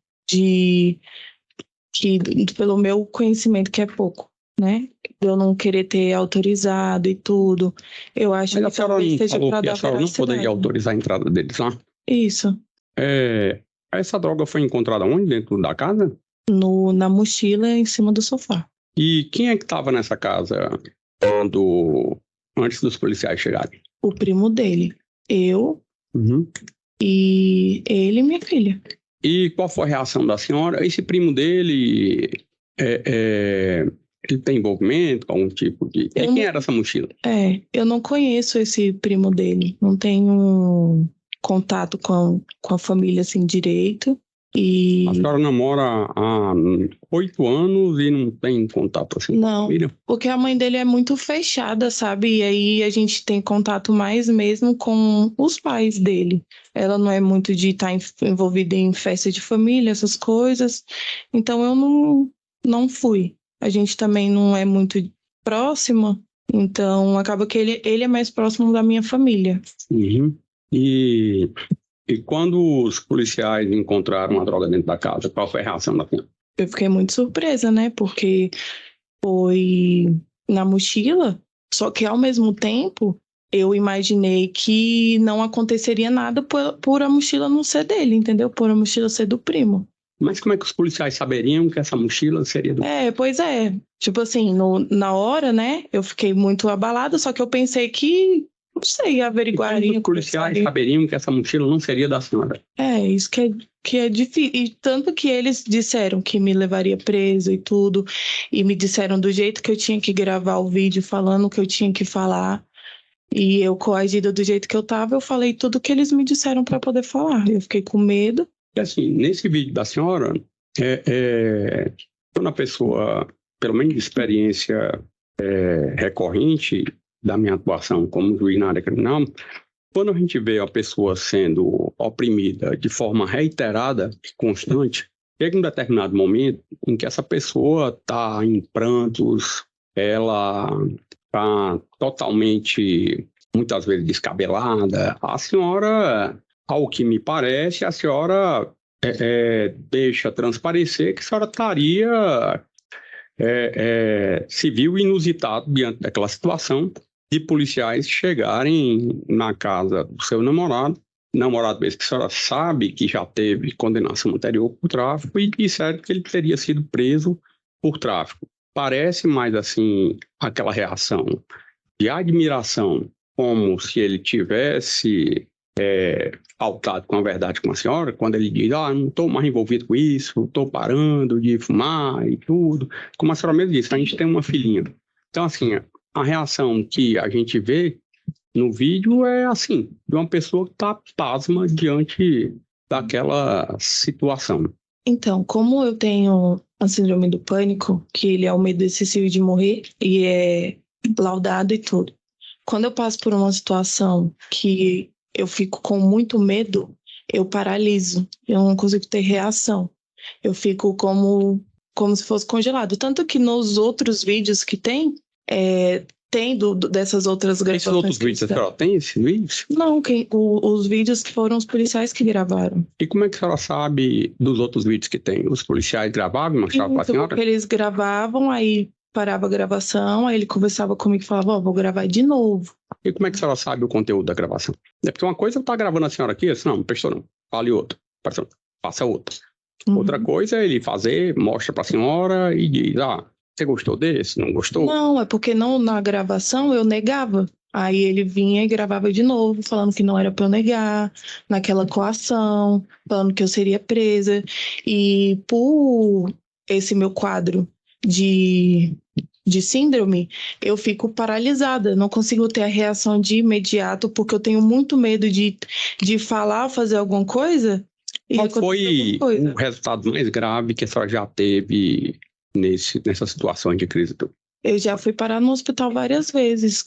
pelo meu conhecimento, que é pouco, né, de eu não querer ter autorizado e tudo, eu acho que talvez seja para dar a senhora não poderia autorizar a entrada deles lá? Isso. Essa droga foi encontrada onde? Dentro da casa? Na mochila em cima do sofá. E quem é que estava nessa casa antes dos policiais chegarem? O primo dele. Eu e ele e minha filha. E qual foi a reação da senhora? Esse primo dele, ele tem envolvimento com algum tipo de... Quem era essa mochila? Eu não conheço esse primo dele. Não tenho contato com a família assim direito. A senhora namora há 8 anos e não tem contato assim com a família? Não, porque a mãe dele é muito fechada, sabe? E aí a gente tem contato mais mesmo com os pais dele. Ela não é muito de estar envolvida em festa de família, essas coisas. Então eu não fui. A gente também não é muito próxima, então acaba que ele é mais próximo da minha família. E quando os policiais encontraram a droga dentro da casa, qual foi a reação da senhora? Eu fiquei muito surpresa, né? Porque foi na mochila, só que ao mesmo tempo eu imaginei que não aconteceria nada por a mochila não ser dele, entendeu? Por a mochila ser do primo. Mas como é que os policiais saberiam que essa mochila seria do... Pois é. Tipo assim, na hora, né? Eu fiquei muito abalada, só que eu pensei que... Não sei, averiguaria. Os policiais saberiam que essa mochila não seria da senhora? Isso que é difícil. E tanto que eles disseram que me levaria preso e tudo. E me disseram do jeito que eu tinha que gravar o vídeo, falando o que eu tinha que falar. E eu, coagida do jeito que eu tava, eu falei tudo que eles me disseram para poder falar. Eu fiquei com medo. E assim, nesse vídeo da senhora, quando a pessoa, pelo menos de experiência recorrente da minha atuação como juiz na área criminal, quando a gente vê a pessoa sendo oprimida de forma reiterada e constante, chega um determinado momento em que essa pessoa está em prantos, ela está totalmente, muitas vezes, descabelada. A senhora, ao que me parece, a senhora deixa transparecer que a senhora estaria se viu inusitado diante daquela situação de policiais chegarem na casa do seu namorado esse que a senhora sabe que já teve condenação anterior por tráfico e disseram que ele teria sido preso por tráfico. Parece mais assim aquela reação de admiração, como se ele tivesse faltado com a verdade com a senhora, quando ele diz, não estou mais envolvido com isso, estou parando de fumar e tudo. Como a senhora mesmo disse, a gente tem uma filhinha. Então, assim, a reação que a gente vê no vídeo é assim, de uma pessoa que está pasma diante daquela situação. Então, como eu tenho a síndrome do pânico, que ele é o medo excessivo de morrer e é laudado e tudo. Quando eu passo por uma situação que eu fico com muito medo, eu paraliso, eu não consigo ter reação. Eu fico como se fosse congelado. Tanto que nos outros vídeos que tem dessas outras gravações. Esses outros vídeos, a senhora tem esses vídeos? Não, os vídeos foram os policiais que gravaram. E como é que a senhora sabe dos outros vídeos que tem? Os policiais gravavam e mostravam para a senhora? Porque eles gravavam, aí parava a gravação, aí ele conversava comigo e falava, vou gravar de novo. E como é que a senhora sabe o conteúdo da gravação? É porque uma coisa é estar gravando a senhora aqui, assim, não prestou não, fale outra, faça outra. Outra coisa é ele mostra para a senhora e diz, você gostou desse? Não gostou? Não, é porque na gravação eu negava. Aí ele vinha e gravava de novo, falando que não era para eu negar, naquela coação, falando que eu seria presa. E por esse meu quadro de síndrome, eu fico paralisada, não consigo ter a reação de imediato, porque eu tenho muito medo de falar, fazer alguma coisa. Qual foi o resultado mais grave que a senhora já teve nessa situação de crise? Eu já fui parar no hospital várias vezes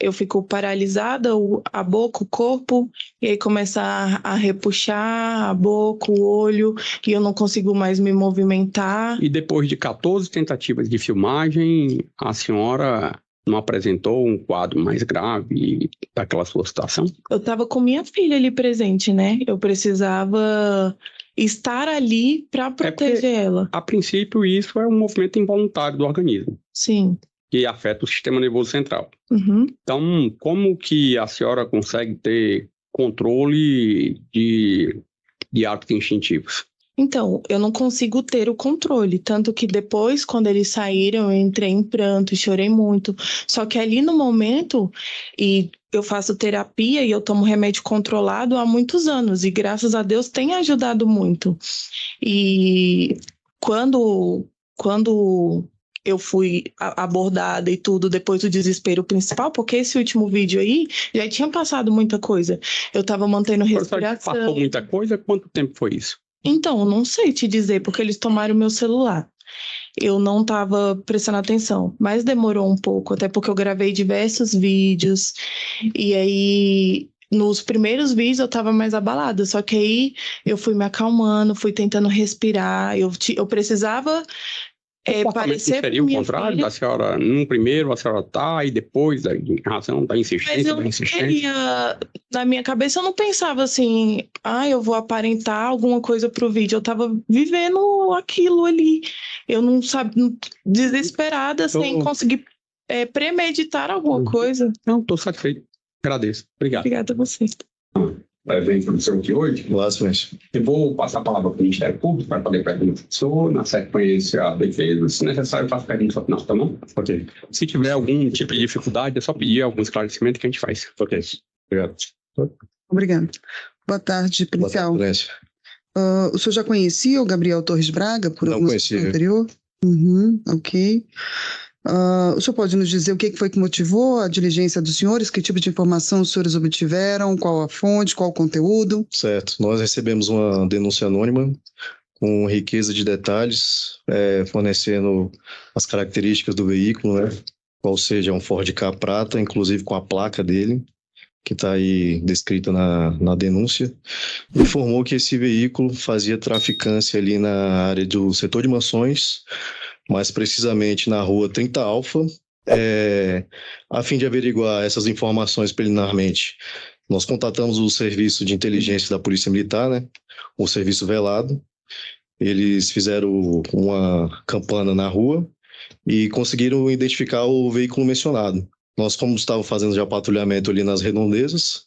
eu fico paralisada, a boca, o corpo, e aí começa a repuxar a boca, o olho, e eu não consigo mais me movimentar. E depois de 14 tentativas de filmagem, a senhora não apresentou um quadro mais grave daquela sua situação? Eu estava com minha filha ali presente, né? Eu precisava estar ali para proteger ela. A princípio, isso é um movimento involuntário do organismo. Sim. Que afeta o sistema nervoso central. Uhum. Então, como que a senhora consegue ter controle de hábitos instintivos? Então, eu não consigo ter o controle, tanto que depois, quando eles saíram, eu entrei em pranto, chorei muito. Só que ali no momento, e eu faço terapia e eu tomo remédio controlado há muitos anos, e graças a Deus tem ajudado muito. E quando eu fui abordada e tudo depois do desespero principal, porque esse último vídeo aí já tinha passado muita coisa. Eu tava mantendo respiração. Passou muita coisa? Quanto tempo foi isso? Então, não sei te dizer, porque eles tomaram meu celular. Eu não estava prestando atenção, mas demorou um pouco, até porque eu gravei diversos vídeos. E aí, nos primeiros vídeos eu estava mais abalada, só que aí eu fui me acalmando, fui tentando respirar. Eu precisava parecer seria o contrário da senhora, num primeiro a senhora tá, e depois, em razão da insistência, Mas eu queria, na minha cabeça eu não pensava assim, eu vou aparentar alguma coisa pro vídeo, eu tava vivendo aquilo ali, eu não sabia, desesperada, sem conseguir premeditar alguma coisa. Não, tô satisfeito, agradeço, obrigado. Obrigada a você. Vai ver a introdução aqui hoje. Eu vou passar a palavra para o Ministério Público para poder perguntar ao professor, na sequência a defesa, se necessário, faço perguntas ao final, tá bom? Ok. Se tiver algum tipo de dificuldade, é só pedir algum esclarecimento que a gente faz. Ok. Obrigado. Obrigado. Boa tarde, policial. Boa tarde. O senhor já conhecia o Gabriel Torres Braga por alguma situação anterior? Ok. O senhor pode nos dizer o que foi que motivou a diligência dos senhores? Que tipo de informação os senhores obtiveram? Qual a fonte? Qual o conteúdo? Certo. Nós recebemos uma denúncia anônima com riqueza de detalhes, fornecendo as características do veículo, né? qual seja um Ford Ka prata, inclusive com a placa dele, que está aí descrita na denúncia, informou que esse veículo fazia traficância ali na área do setor de mansões, mais precisamente na rua 30 Alfa. A fim de averiguar essas informações preliminarmente, nós contatamos o serviço de inteligência da Polícia Militar, né, o serviço velado. Eles fizeram uma campana na rua e conseguiram identificar o veículo mencionado. Nós, como estávamos fazendo já patrulhamento ali nas redondezas,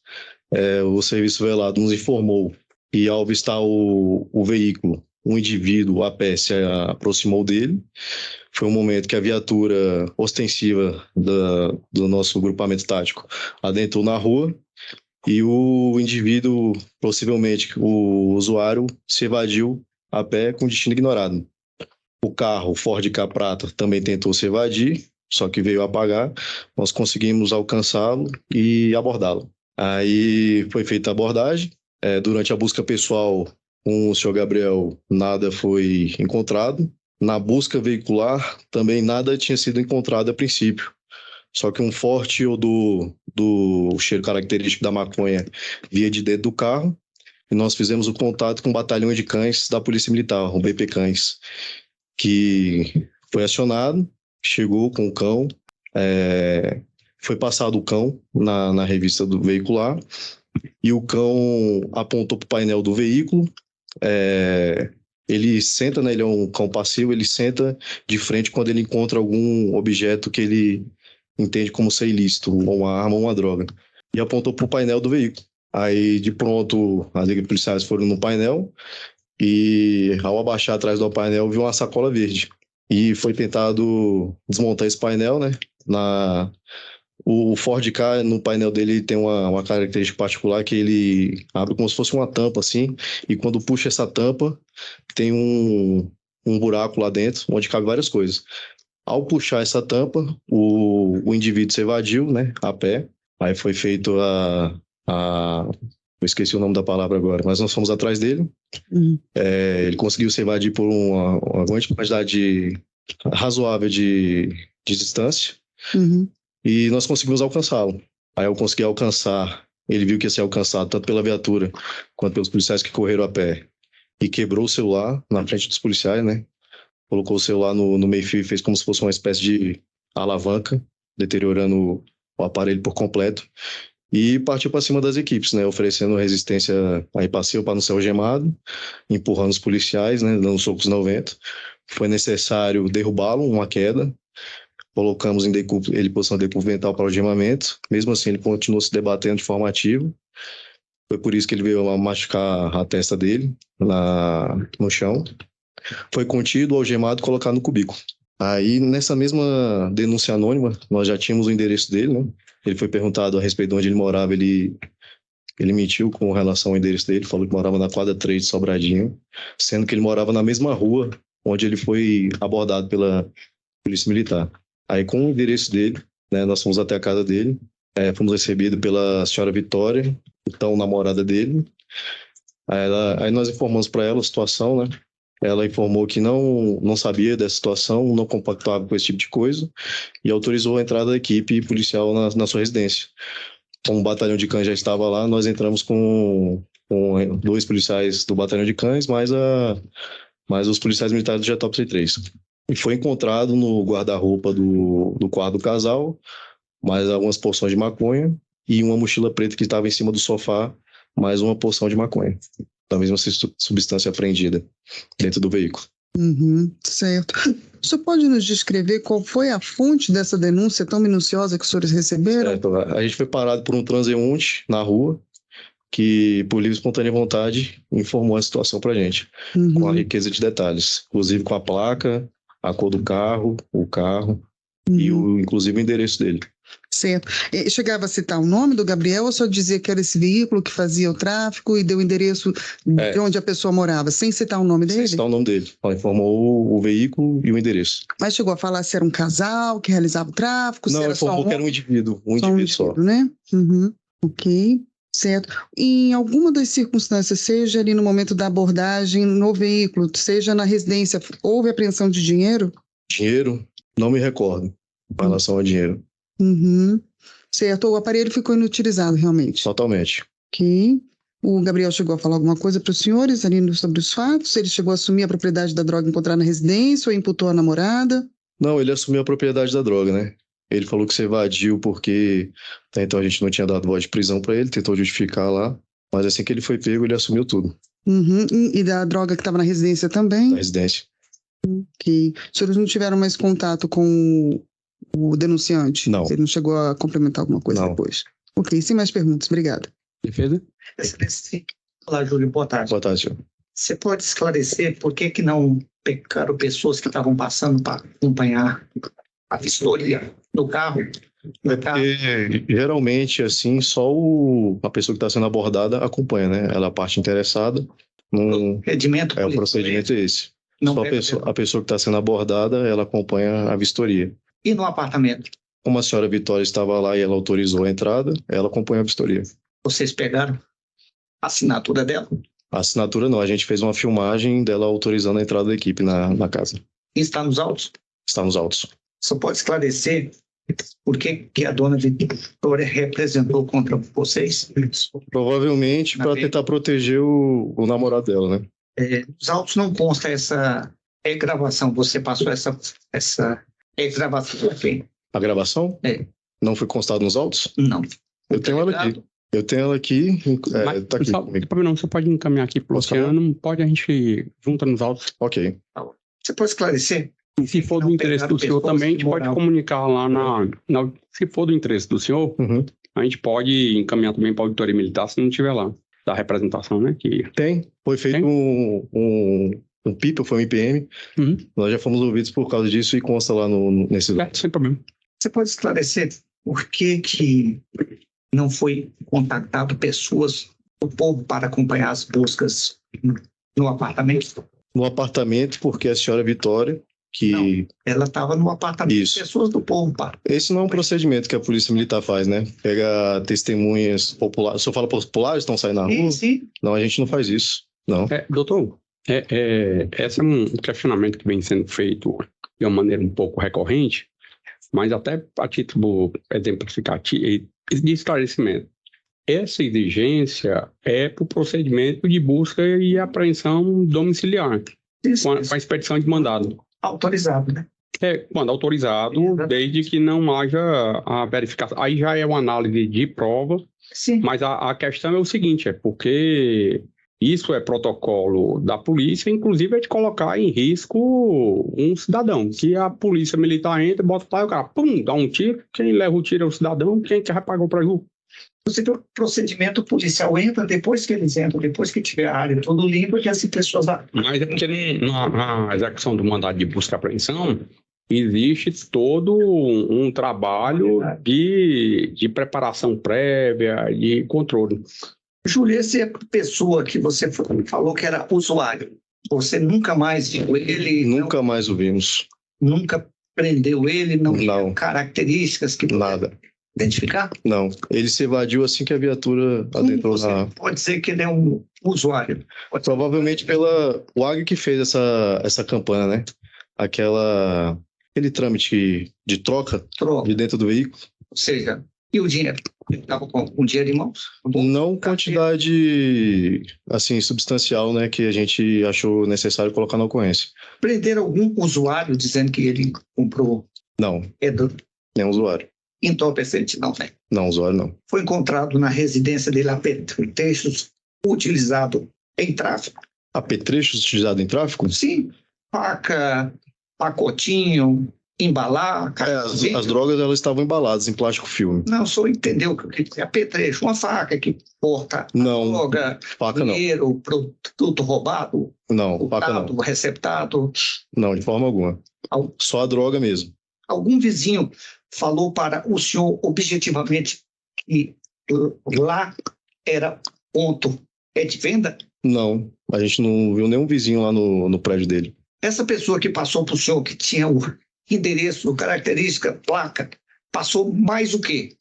o serviço velado nos informou que, ao avistar o veículo, um indivíduo a pé se aproximou dele. Foi um momento que a viatura ostensiva do nosso grupamento tático adentrou na rua e o indivíduo, possivelmente o usuário, se evadiu a pé com destino ignorado. O carro, o Ford Ka prata, também tentou se evadir, só que veio apagar. Nós conseguimos alcançá-lo e abordá-lo. Aí foi feita a abordagem. Durante a busca pessoal com o senhor Gabriel, nada foi encontrado. Na busca veicular, também nada tinha sido encontrado a princípio. Só que um forte odor do cheiro característico da maconha via de dentro do carro. E nós fizemos o contato com o batalhão de cães da Polícia Militar, o BP Cães, que foi acionado, chegou com o cão, foi passado o cão na revista do veicular, e o cão apontou para o painel do veículo. Ele senta, né, ele é um cão passivo, ele senta de frente quando ele encontra algum objeto que ele entende como ser ilícito, uma arma ou uma droga, e apontou para o painel do veículo. Aí, de pronto, as equipes policiais foram no painel e, ao abaixar atrás do painel, viu uma sacola verde. E foi tentado desmontar esse painel, né? O Ford Ka, no painel dele, tem uma característica particular que ele abre como se fosse uma tampa, assim, e quando puxa essa tampa, tem um buraco lá dentro, onde cabe várias coisas. Ao puxar essa tampa, o indivíduo se evadiu, né, a pé. Aí foi feito eu esqueci o nome da palavra agora, mas nós fomos atrás dele. Ele conseguiu se evadir por uma grande quantidade razoável de distância. E nós conseguimos alcançá-lo. Aí eu consegui alcançar, ele viu que ia ser alcançado tanto pela viatura quanto pelos policiais que correram a pé, e quebrou o celular na frente dos policiais, né? Colocou o celular no meio-fio e fez como se fosse uma espécie de alavanca, deteriorando o aparelho por completo, e partiu para cima das equipes, né? Oferecendo resistência aí passiva para não ser algemado, empurrando os policiais, né? Dando socos no vento. Foi necessário derrubá-lo, uma queda. Colocamos ele em posição de decúbito mental para algemamento. Mesmo assim, ele continuou se debatendo de forma ativa. Foi por isso que ele veio a machucar a testa dele no chão. Foi contido, algemado e colocado no cubículo. Aí, nessa mesma denúncia anônima, nós já tínhamos o endereço dele, né? Ele foi perguntado a respeito de onde ele morava, ele mentiu com relação ao endereço dele, falou que morava na quadra 3 de Sobradinho, sendo que ele morava na mesma rua onde ele foi abordado pela Polícia Militar. Aí, com o endereço dele, né, nós fomos até a casa dele, fomos recebidos pela senhora Vitória, então namorada dele. Aí nós informamos para ela a situação, né? Ela informou que não sabia dessa situação, não compactuava com esse tipo de coisa e autorizou a entrada da equipe policial na sua residência. Como o batalhão de cães já estava lá, nós entramos com 2 policiais do batalhão de cães, mais os policiais militares do Jetópolis 3. E foi encontrado no guarda-roupa do quarto do casal mais algumas porções de maconha e uma mochila preta que estava em cima do sofá, mais uma porção de maconha, da mesma substância apreendida dentro do veículo. Certo. O senhor pode nos descrever qual foi a fonte dessa denúncia tão minuciosa que os senhores receberam? Certo. A gente foi parado por um transeunte na rua que, por livre e espontânea vontade, informou a situação para a gente, com a riqueza de detalhes, inclusive com a placa, a cor do carro, o carro e inclusive o endereço dele. Certo. Chegava a citar o nome do Gabriel ou só dizia que era esse veículo que fazia o tráfico e deu o endereço de onde a pessoa morava, sem citar o nome dele? Sem citar o nome dele. Ela informou o veículo e o endereço. Mas chegou a falar se era um casal que realizava o tráfico? Não, ela informou que era um indivíduo. Um indivíduo só. Né? Ok. Certo. E em alguma das circunstâncias, seja ali no momento da abordagem no veículo, seja na residência, houve apreensão de dinheiro? Dinheiro? Não me recordo. com relação ao dinheiro. Uhum. Certo, o aparelho ficou inutilizado realmente. Totalmente. Ok. O Gabriel chegou a falar alguma coisa para os senhores ali sobre os fatos? Ele chegou a assumir a propriedade da droga encontrada na residência ou imputou a namorada? Não, ele assumiu a propriedade da droga, né? Ele falou que se evadiu porque até então a gente não tinha dado voz de prisão para ele, tentou justificar lá, mas assim que ele foi pego, ele assumiu tudo. Uhum. E da droga que estava na residência também? Na residência. Ok. Os senhores não tiveram mais contato com o denunciante? Não. Ele não chegou a complementar alguma coisa depois? Ok, sem mais perguntas. Obrigada. Defesa? Excelência. Olá, Júlio. Boa tarde. Boa tarde, senhor. Você pode esclarecer por que não pegaram pessoas que estavam passando para acompanhar a vistoria no carro? Porque geralmente, assim, só a pessoa que está sendo abordada acompanha, né? Ela é a parte interessada. Não... Procedimento o procedimento é esse. Não só a pessoa que está sendo abordada, ela acompanha a vistoria. E no apartamento? Como a senhora Vitória estava lá e ela autorizou a entrada, ela acompanha a vistoria. Vocês pegaram a assinatura dela? A assinatura não, a gente fez uma filmagem dela autorizando a entrada da equipe na casa. E está nos autos? Está nos autos. Você pode esclarecer por que a dona Vitória representou contra vocês? Provavelmente para tentar proteger o namorado dela, né? Os autos não consta essa gravação. Você passou essa gravação para quem? A gravação? Não foi constado nos autos? Não. Eu tenho ela aqui. Eu tenho ela aqui. Tá aqui comigo. Não, você pode encaminhar aqui para o Luciano, pode a gente junta nos autos. Ok. Você pode esclarecer? E se for do interesse do senhor também, a gente pode comunicar lá se for do interesse do senhor, a gente pode encaminhar também para a auditoria militar se não estiver lá. Da representação, né? Tem. Foi feito um PIP, foi um IPM. Nós já fomos ouvidos por causa disso e consta lá nesse dado. Sem problema. Você pode esclarecer por que não foi contactado pessoas do povo para acompanhar as buscas no apartamento? No apartamento, porque a senhora Vitória, Não, ela estava no apartamento. Isso. Pessoas do povo, pá. Esse não é um procedimento que a Polícia Militar faz, né? Pega testemunhas populares. O senhor fala populares estão saindo na rua? Sim. Não, a gente não faz isso. Não. Doutor, esse é um questionamento que vem sendo feito de uma maneira um pouco recorrente, mas até a título exemplificativo de esclarecimento. Essa exigência é para o procedimento de busca e apreensão domiciliar, com a expedição de mandado. Autorizado, né? Quando autorizado, desde que não haja a verificação. Aí já é uma análise de prova. Sim. Mas a questão é o seguinte, porque isso é protocolo da polícia, inclusive é de colocar em risco um cidadão, que a polícia militar entra, bota lá e o cara, pum, dá um tiro, quem leva o tiro é o cidadão, quem vai pagar o prejuízo? O procedimento policial entra depois que eles entram, depois que tiver a área tudo limpo, que as pessoas... Mas é porque na execução do mandado de busca e apreensão existe todo um trabalho de preparação prévia, de controle. Júlio, essa pessoa que você falou que era usuário, você nunca mais viu ele? Nunca mais o vimos. Nunca prendeu ele? Não. Características que... Nada. Identificar? Não. Ele se evadiu assim que a viatura adentrou na... Pode dizer que ele é um usuário. Provavelmente pela... O AG que fez essa campanha, né? Aquele trâmite de troca de dentro do veículo. Ou seja, e o dinheiro? Ele estava com dinheiro em mãos? Não quantidade, assim, substancial, né? Que a gente achou necessário colocar na ocorrência. Prenderam algum usuário dizendo que ele comprou? Não. Nenhum usuário. Entorpecente, não, né? Não, usuário não. Foi encontrado na residência dele apetrechos utilizado em tráfico? Apetrechos utilizado em tráfico? Sim. Faca, pacotinho, embalar... As drogas, elas estavam embaladas em plástico filme. Não, só entendeu o que é apetrecho. Uma faca que porta droga, faca dinheiro, não. Produto roubado? Não, faca não. Receptado? Não, de forma alguma. Só a droga mesmo. Algum vizinho falou para o senhor objetivamente que lá era ponto de venda? Não, a gente não viu nenhum vizinho lá no prédio dele. Essa pessoa que passou para o senhor, que tinha o endereço, característica, placa, passou mais o quê?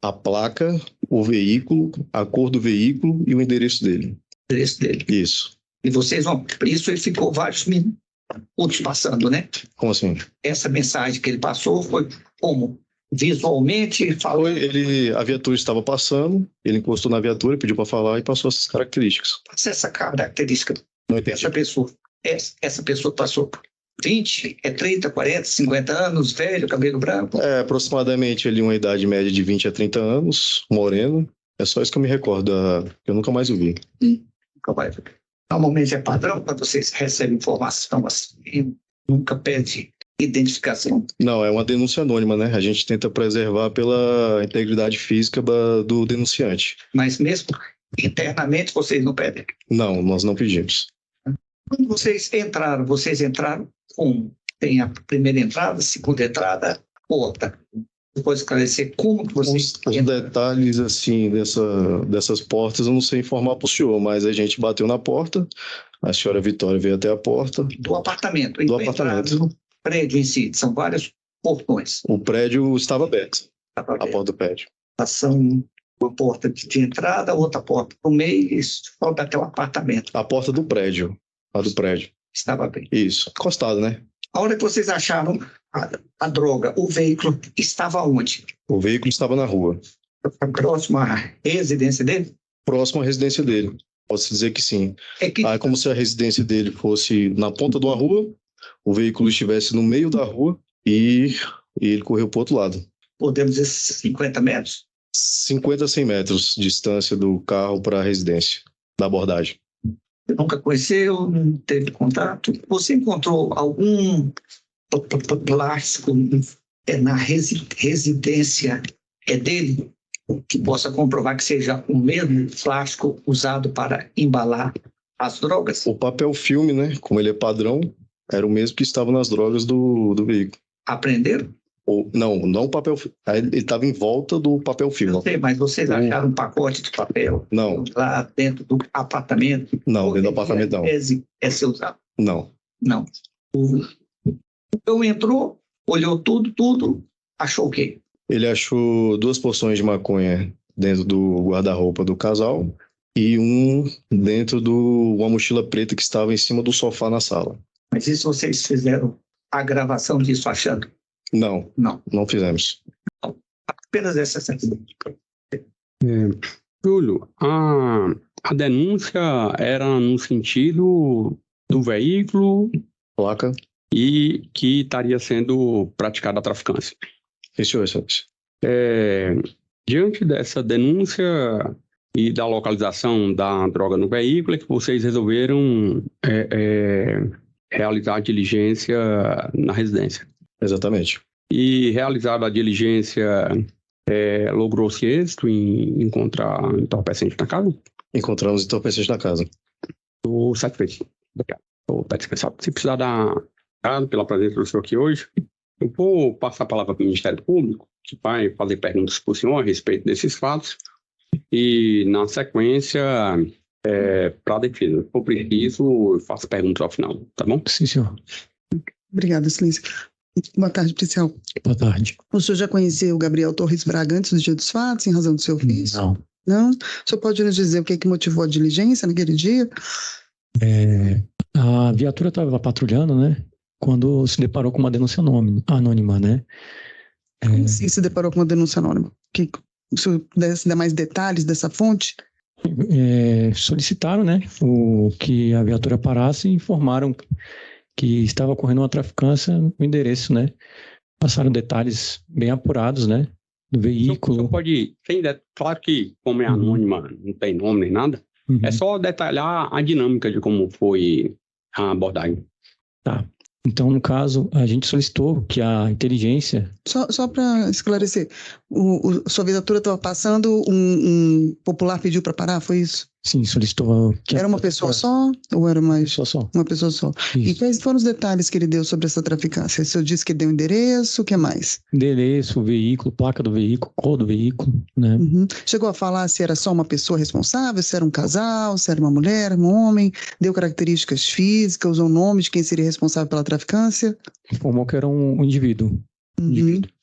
A placa, o veículo, a cor do veículo e o endereço dele. O endereço dele. Isso. E vocês vão... Isso ele ficou vários minutos passando, né? Como assim? Essa mensagem que ele passou foi como? Visualmente falando? A viatura estava passando, ele encostou na viatura, pediu para falar e passou essas características. Passa essa característica. Não entendi. Essa pessoa passou por 20, 30, 40, 50 anos, velho, cabelo branco? Aproximadamente ali uma idade média de 20 a 30 anos, moreno. É só isso que eu me recordo, eu nunca mais o vi. Nunca mais. Normalmente é padrão quando vocês recebem informação assim, nunca pede identificação. Não, é uma denúncia anônima, né? A gente tenta preservar pela integridade física do denunciante. Mas mesmo internamente vocês não pedem? Não, nós não pedimos. Quando vocês entraram como? Tem a primeira entrada, segunda entrada, outra. Depois esclarecer como que vocês... Os detalhes, assim, dessas portas eu não sei informar para o senhor, mas a gente bateu na porta, a senhora Vitória veio até a porta. Do apartamento. Do apartamento. No prédio em si, são vários portões. O prédio estava aberto, a porta do prédio. São uma porta de entrada, outra porta no meio, e falta até o apartamento. A porta do prédio, a do prédio. Estava bem. Isso, encostado, né? A hora que vocês acharam a droga, o veículo estava onde? O veículo estava na rua. Próximo à residência dele? Próximo à residência dele. Posso dizer que sim. É como se a residência dele fosse na ponta de uma rua, o veículo estivesse no meio da rua e ele correu para o outro lado. Podemos dizer 50 metros? 50 a 100 metros de distância do carro para a residência, da abordagem. Você nunca conheceu, não teve contato? Você encontrou algum plástico na residência dele que possa comprovar que seja o mesmo plástico usado para embalar as drogas? O papel filme, né? Como ele é padrão, era o mesmo que estava nas drogas do veículo. Aprenderam? Não o papel filme. Ele estava em volta do papel filme. Eu sei, mas vocês acharam um pacote de papel? Não. Lá dentro do apartamento? Não, dentro do apartamento não. É ser usado? Não. Não. Então entrou, olhou tudo, achou o quê? Ele achou 2 porções de maconha dentro do guarda-roupa do casal e um dentro de uma mochila preta que estava em cima do sofá na sala. Mas isso vocês fizeram a gravação disso achando? Não. Não fizemos. Apenas essa sensação. Júlio, a denúncia era no sentido do veículo, placa, e que estaria sendo praticada a traficância. Isso, excelência. Diante dessa denúncia e da localização da droga no veículo, é que vocês resolveram realizar a diligência na residência. Exatamente. E realizada a diligência, logrou-se êxito em encontrar entorpecente na casa? Encontramos entorpecente na casa. Estou satisfeito. Se precisar dar pela presença do senhor aqui hoje, eu vou passar a palavra para o Ministério Público, que vai fazer perguntas para o senhor a respeito desses fatos, e, na sequência, para a defesa. Se for preciso, eu faço perguntas ao final, tá bom? Sim, senhor. Obrigada, excelência. Boa tarde, policial. Boa tarde. O senhor já conheceu o Gabriel Torres Braga antes do dia dos fatos, em razão do seu ofício? Não. Não? O senhor pode nos dizer o que motivou a diligência naquele dia? A viatura estava patrulhando, né? Quando se deparou com uma denúncia anônima, né? Como assim se deparou com uma denúncia anônima? Que o senhor pudesse dar mais detalhes dessa fonte? Solicitaram, né? Que a viatura parasse e informaram que estava ocorrendo uma traficância no endereço, né? Passaram detalhes bem apurados, né? Do veículo. O senhor pode... Claro que, como é anônima, não tem nome nem nada, é só detalhar a dinâmica de como foi a abordagem. Tá. Então, no caso, a gente solicitou que a inteligência... Só para esclarecer, sua viatura estava passando, um popular pediu para parar, foi isso? Sim, solicitou... Era uma pessoa só ou era mais? Só. Uma pessoa só. Isso. E quais foram os detalhes que ele deu sobre essa traficância? O senhor disse que deu endereço, o que mais? Endereço, veículo, placa do veículo, cor do veículo, né? Chegou a falar se era só uma pessoa responsável, se era um casal, se era uma mulher, um homem? Deu características físicas, usou o nome de quem seria responsável pela traficância? Informou que era um indivíduo.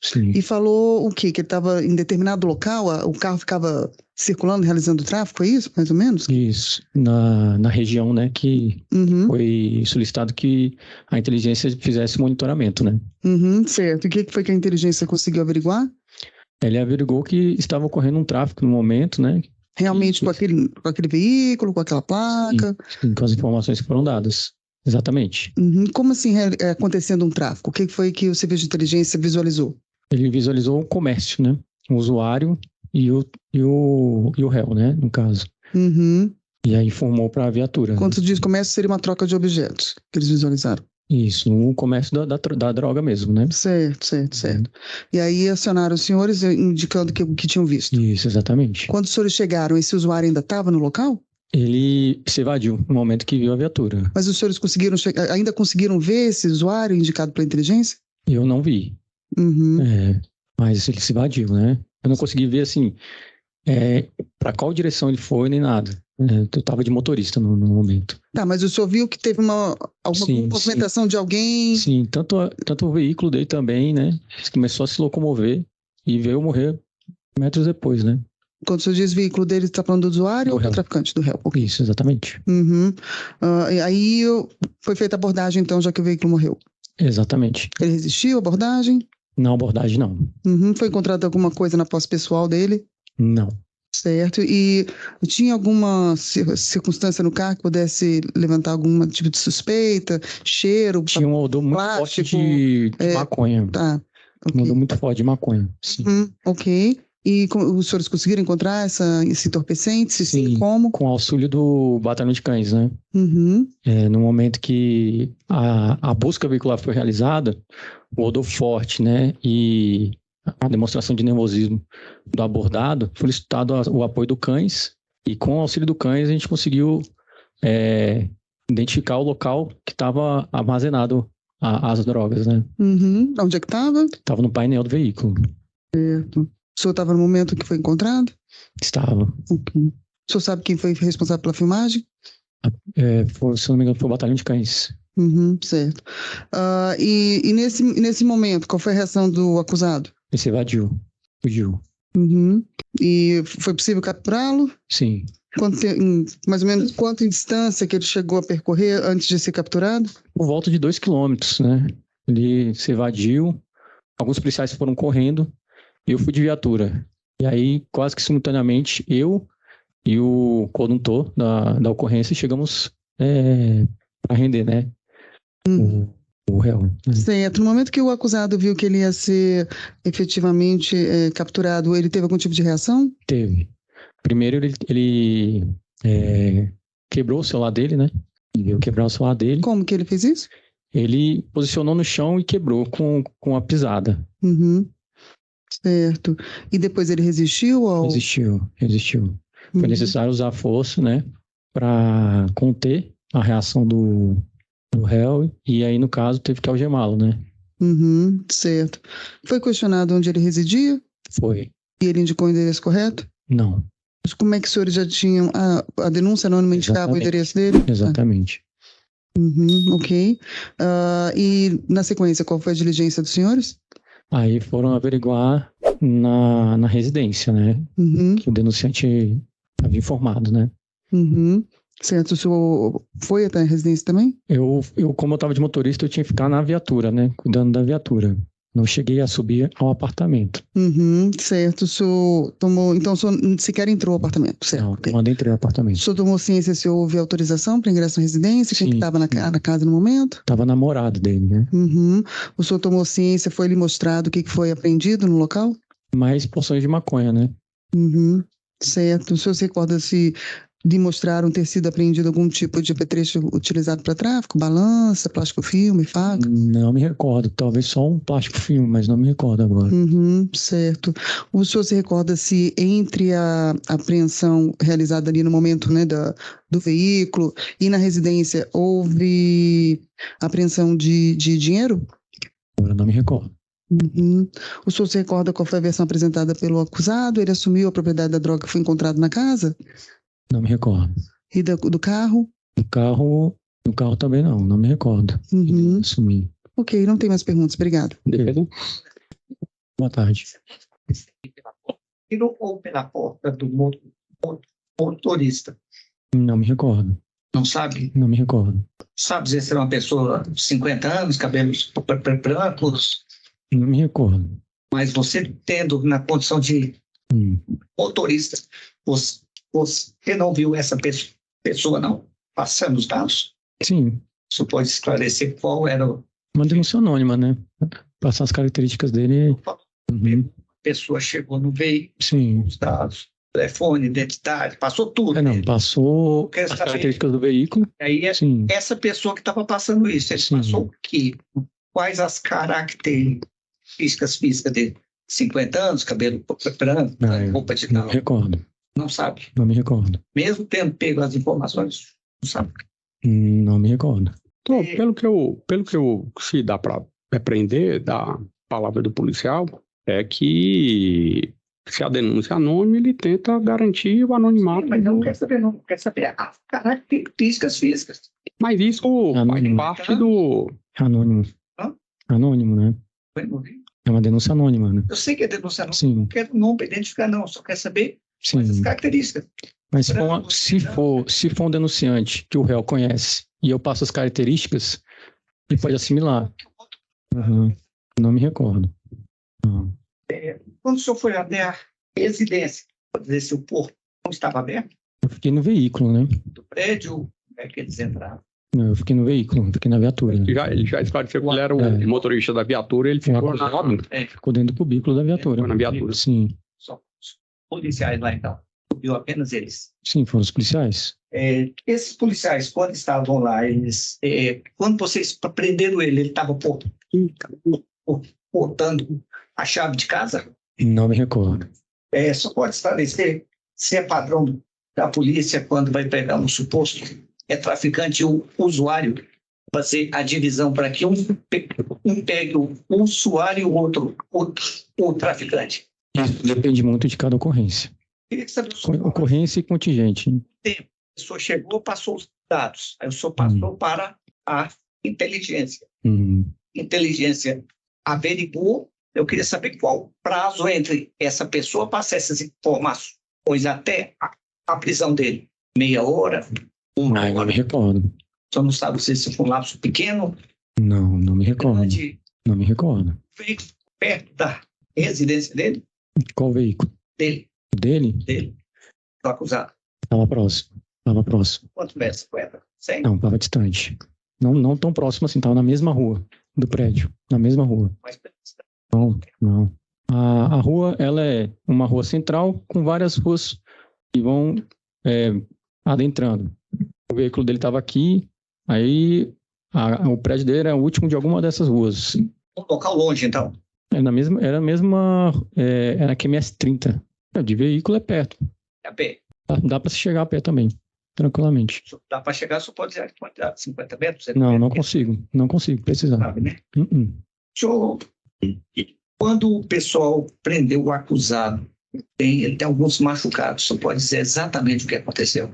Sim. E falou o quê? Que ele estava em determinado local, o carro ficava circulando, realizando tráfico, é isso, mais ou menos? Isso, na região, né, que foi solicitado que a inteligência fizesse monitoramento, né? Certo. E o que foi que a inteligência conseguiu averiguar? Ele averigou que estava ocorrendo um tráfico no momento, né? Realmente com aquele veículo, com aquela placa? Sim, com as informações que foram dadas. Exatamente. Como assim acontecendo um tráfico? O que foi que o serviço de inteligência visualizou? Ele visualizou o comércio, né? O usuário e o réu, né? No caso. E aí informou para a viatura. Quando tu diz comércio, seria uma troca de objetos que eles visualizaram? Isso, o comércio da droga mesmo, né? Certo. E aí acionaram os senhores indicando que tinham visto? Isso, exatamente. Quando os senhores chegaram, esse usuário ainda estava no local? Ele se evadiu no momento que viu a viatura. Mas os senhores ainda conseguiram ver esse usuário indicado pela inteligência? Eu não vi. Mas ele se evadiu, né? Eu não consegui ver, assim, para qual direção ele foi, nem nada. Eu estava de motorista no momento. Tá, mas o senhor viu que teve alguma movimentação de alguém? Sim, tanto o veículo dele também, né? Começou a se locomover e veio morrer metros depois, né? Quando o senhor diz veículo dele, está falando do usuário ou do traficante, do réu? Isso, exatamente. Aí foi feita a abordagem, então, já que o veículo morreu? Exatamente. Ele resistiu à abordagem? Não, abordagem não. Foi encontrada alguma coisa na posse pessoal dele? Não. Certo. E tinha alguma circunstância no carro que pudesse levantar algum tipo de suspeita, cheiro? Tinha um odor muito forte de maconha. Tá. Um odor muito forte de maconha. Sim. Ok. E os senhores conseguiram encontrar esse entorpecente? Sim. Como? Com auxílio do batalhão de cães, né? No momento que a busca veicular foi realizada, o odor forte, né? E a demonstração de nervosismo do abordado, foi solicitado o apoio do cães, e com o auxílio do cães a gente conseguiu identificar o local que estava armazenado as drogas, né? Onde é que estava? Estava no painel do veículo. Certo. O senhor estava no momento que foi encontrado? Estava. Ok. O senhor sabe quem foi responsável pela filmagem? Se não me engano, foi o batalhão de cães. Certo. E nesse momento, qual foi a reação do acusado? Ele se evadiu. Fugiu. E foi possível capturá-lo? Sim. Mais ou menos quanto distância que ele chegou a percorrer antes de ser capturado? Por volta de 2 quilômetros, né? Ele se evadiu, alguns policiais foram correndo, e eu fui de viatura. E aí, quase que simultaneamente, eu e o condutor da ocorrência chegamos para render, né? O réu. Certo. No momento que o acusado viu que ele ia ser efetivamente capturado, ele teve algum tipo de reação? Teve. Primeiro ele quebrou o celular dele, né? Ele veio quebrar o celular dele. Como que ele fez isso? Ele posicionou no chão e quebrou com a pisada. Certo. E depois ele resistiu? Resistiu. Foi necessário usar força, né? Para conter a reação do réu, e aí, no caso, teve que algemá-lo, né? Certo. Foi questionado onde ele residia? Foi. E ele indicou o endereço correto? Não. Mas como é que os senhores já tinham... A denúncia anônima indicava o endereço dele? Exatamente. Ok. E, na sequência, qual foi a diligência dos senhores? Aí foram averiguar na residência, né? Que o denunciante havia informado, né? Certo. O senhor foi até a residência também? Como eu estava de motorista, eu tinha que ficar na viatura, né? Cuidando da viatura. Não cheguei a subir ao apartamento. Certo. O senhor tomou... Então, o senhor sequer entrou ao apartamento, certo? Não, quando entrei no apartamento. O senhor tomou ciência se houve autorização para ingresso na residência? Quem que estava na casa no momento? Estava namorado dele, né? O senhor tomou ciência, foi lhe mostrado o que foi apreendido no local? Mais porções de maconha, né? Certo. O senhor se recorda se demonstraram ter sido apreendido algum tipo de apetrecho utilizado para tráfico? Balança, plástico filme, faca? Não me recordo. Talvez só um plástico filme, mas não me recordo agora. Certo. O senhor se recorda se entre a apreensão realizada ali no momento, né, do veículo e na residência houve apreensão de dinheiro? Agora não me recordo. O senhor se recorda qual foi a versão apresentada pelo acusado? Ele assumiu a propriedade da droga que foi encontrada na casa? Não me recordo. E do carro? Do carro também não me recordo. Assumi. Ok, não tem mais perguntas. Obrigado. Boa tarde. tirou ou pela porta do motorista? Não me recordo. Não sabe? Não me recordo. Sabe dizer se era uma pessoa de 50 anos, cabelos brancos? Não me recordo. Mas você tendo na condição de motorista, você não viu essa pessoa, não? Passando os dados? Sim. Você pode esclarecer qual era o... Uma denúncia anônima, né? Passar as características dele. A pessoa chegou no veículo, sim. Os dados, telefone, identidade, passou tudo. Não, passou as características do veículo. Aí essa pessoa que estava passando isso, ele passou o quê? Quais as características físicas dele? 50 anos, cabelo branco, roupa de não me recordo. Não sabe? Não me recordo. Mesmo tendo pego as informações, não sabe? Não me recordo. Então, pelo que se dá para aprender da palavra do policial, é que se a denúncia é anônima, ele tenta garantir o anonimato. Mas não quer saber, não. Quer saber as características físicas. Mas isso faz parte do... Anônimo. Anônimo, né? É uma denúncia anônima, né? Eu sei que é denúncia anônima. Sim. Não quero não identificar, não. Só quer saber as características. Mas se for um denunciante que o réu conhece e eu passo as características, ele pode assimilar. Não me recordo. Quando o senhor foi até a residência, pode dizer se o portão estava aberto? Eu fiquei no veículo, né? Do prédio, como é que eles entraram? Não, eu fiquei no veículo, fiquei na viatura. Né? Ele já esclareceu que ele era o motorista da viatura, ele ficou dentro do cubículo da viatura. Ficou na viatura. Sim. Só os policiais lá, então. Viu apenas eles? Sim, foram os policiais. Esses policiais, quando estavam lá, eles, quando vocês prenderam ele estava portando a chave de casa? Não me recordo. Só pode esclarecer se é padrão da polícia quando vai pegar um suposto traficante ou usuário, fazer a divisão para que um pegue o usuário e o outro o traficante. Isso depende muito de cada ocorrência. Queria saber ocorrência e contingente. A pessoa chegou, passou os dados. Aí o senhor passou para a inteligência. Inteligência averiguou. Eu queria saber qual o prazo entre essa pessoa passar essas informações até a prisão dele. Meia hora? Uma hora? Não me recordo. O senhor não sabe se foi um lapso pequeno? Não me recordo. Não me recordo. Veio perto da residência dele? Qual veículo? Dele. Dele? Dele. Do acusado. Estava próximo. Quantos metros? 100? Não, estava distante. Não tão próximo assim, estava na mesma rua do prédio. Na mesma rua. Não. A rua, ela é uma rua central com várias ruas que vão adentrando. O veículo dele estava aqui, aí o prédio dele era o último de alguma dessas ruas. Um local longe, então? Era a mesma, era a QMS 30. De veículo é perto. É a pé? Dá para se chegar a pé também, tranquilamente. Dá para chegar, só pode dizer quantidade, 50 metros? Não consigo precisar. Sabe, né? Senhor, quando o pessoal prendeu o acusado, ele tem alguns machucados, só pode dizer exatamente o que aconteceu?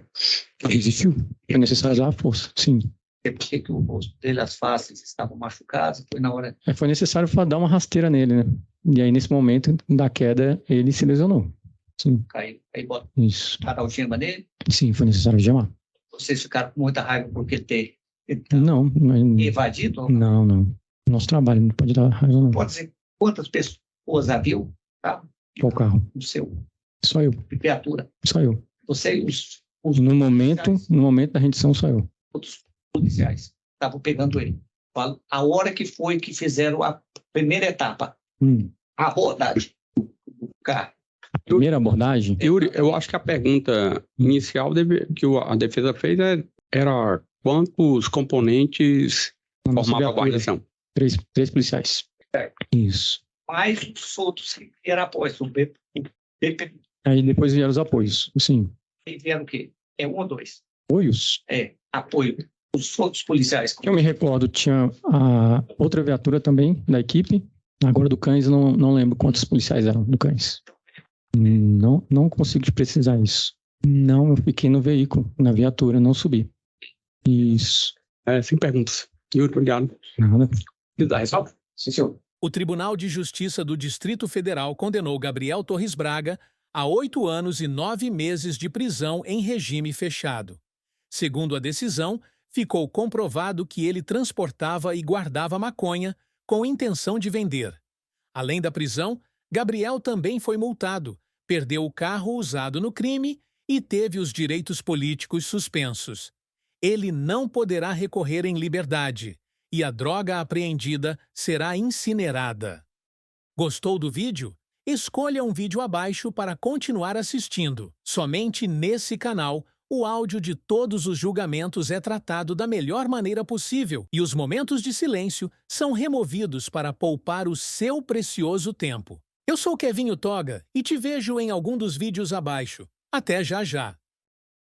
Existiu. É necessário usar a força, sim. Por que o rosto dele, as faces estavam machucadas? Foi na hora... Foi necessário dar uma rasteira nele, né? E aí, nesse momento da queda, ele se lesionou. Sim. Caiu. Aí bota a algema nele? Sim, foi necessário gemar. Vocês ficaram com muita raiva porque ele não, evadido? Não. Nosso trabalho não pode dar raiva, não. Pode dizer quantas pessoas havia? Tá? Qual carro? O seu. Só eu. Criatura. Só eu. Você e os no momento da rendição, só eu. Outros policiais estavam pegando ele. A hora que foi que fizeram a primeira etapa, a abordagem do carro. A primeira abordagem? Yuri, eu acho que a pergunta inicial que a defesa fez era quantos componentes formavam a guarnição? 3 policiais. Isso. Mais os outros que vieram após o BP. Aí depois vieram os apoios, sim. E vieram o quê? 1 ou 2? Apoios? Apoio. Os outros policiais. Eu me recordo, tinha a outra viatura também da equipe. Agora do Cães, não lembro quantos policiais eram do Cães. Não consigo te precisar isso. Não, eu fiquei no veículo, na viatura, não subi. Isso. Sem perguntas. Yuri, obrigado. Nada. Dá ressalva? Sim, senhor. O Tribunal de Justiça do Distrito Federal condenou Gabriel Torres Braga a 8 anos e 9 meses de prisão em regime fechado. Segundo a decisão, ficou comprovado que ele transportava e guardava maconha com intenção de vender. Além da prisão, Gabriel também foi multado, perdeu o carro usado no crime e teve os direitos políticos suspensos. Ele não poderá recorrer em liberdade e a droga apreendida será incinerada. Gostou do vídeo? Escolha um vídeo abaixo para continuar assistindo. Somente nesse canal, o áudio de todos os julgamentos é tratado da melhor maneira possível e os momentos de silêncio são removidos para poupar o seu precioso tempo. Eu sou Kevinho Toga e te vejo em algum dos vídeos abaixo. Até já já!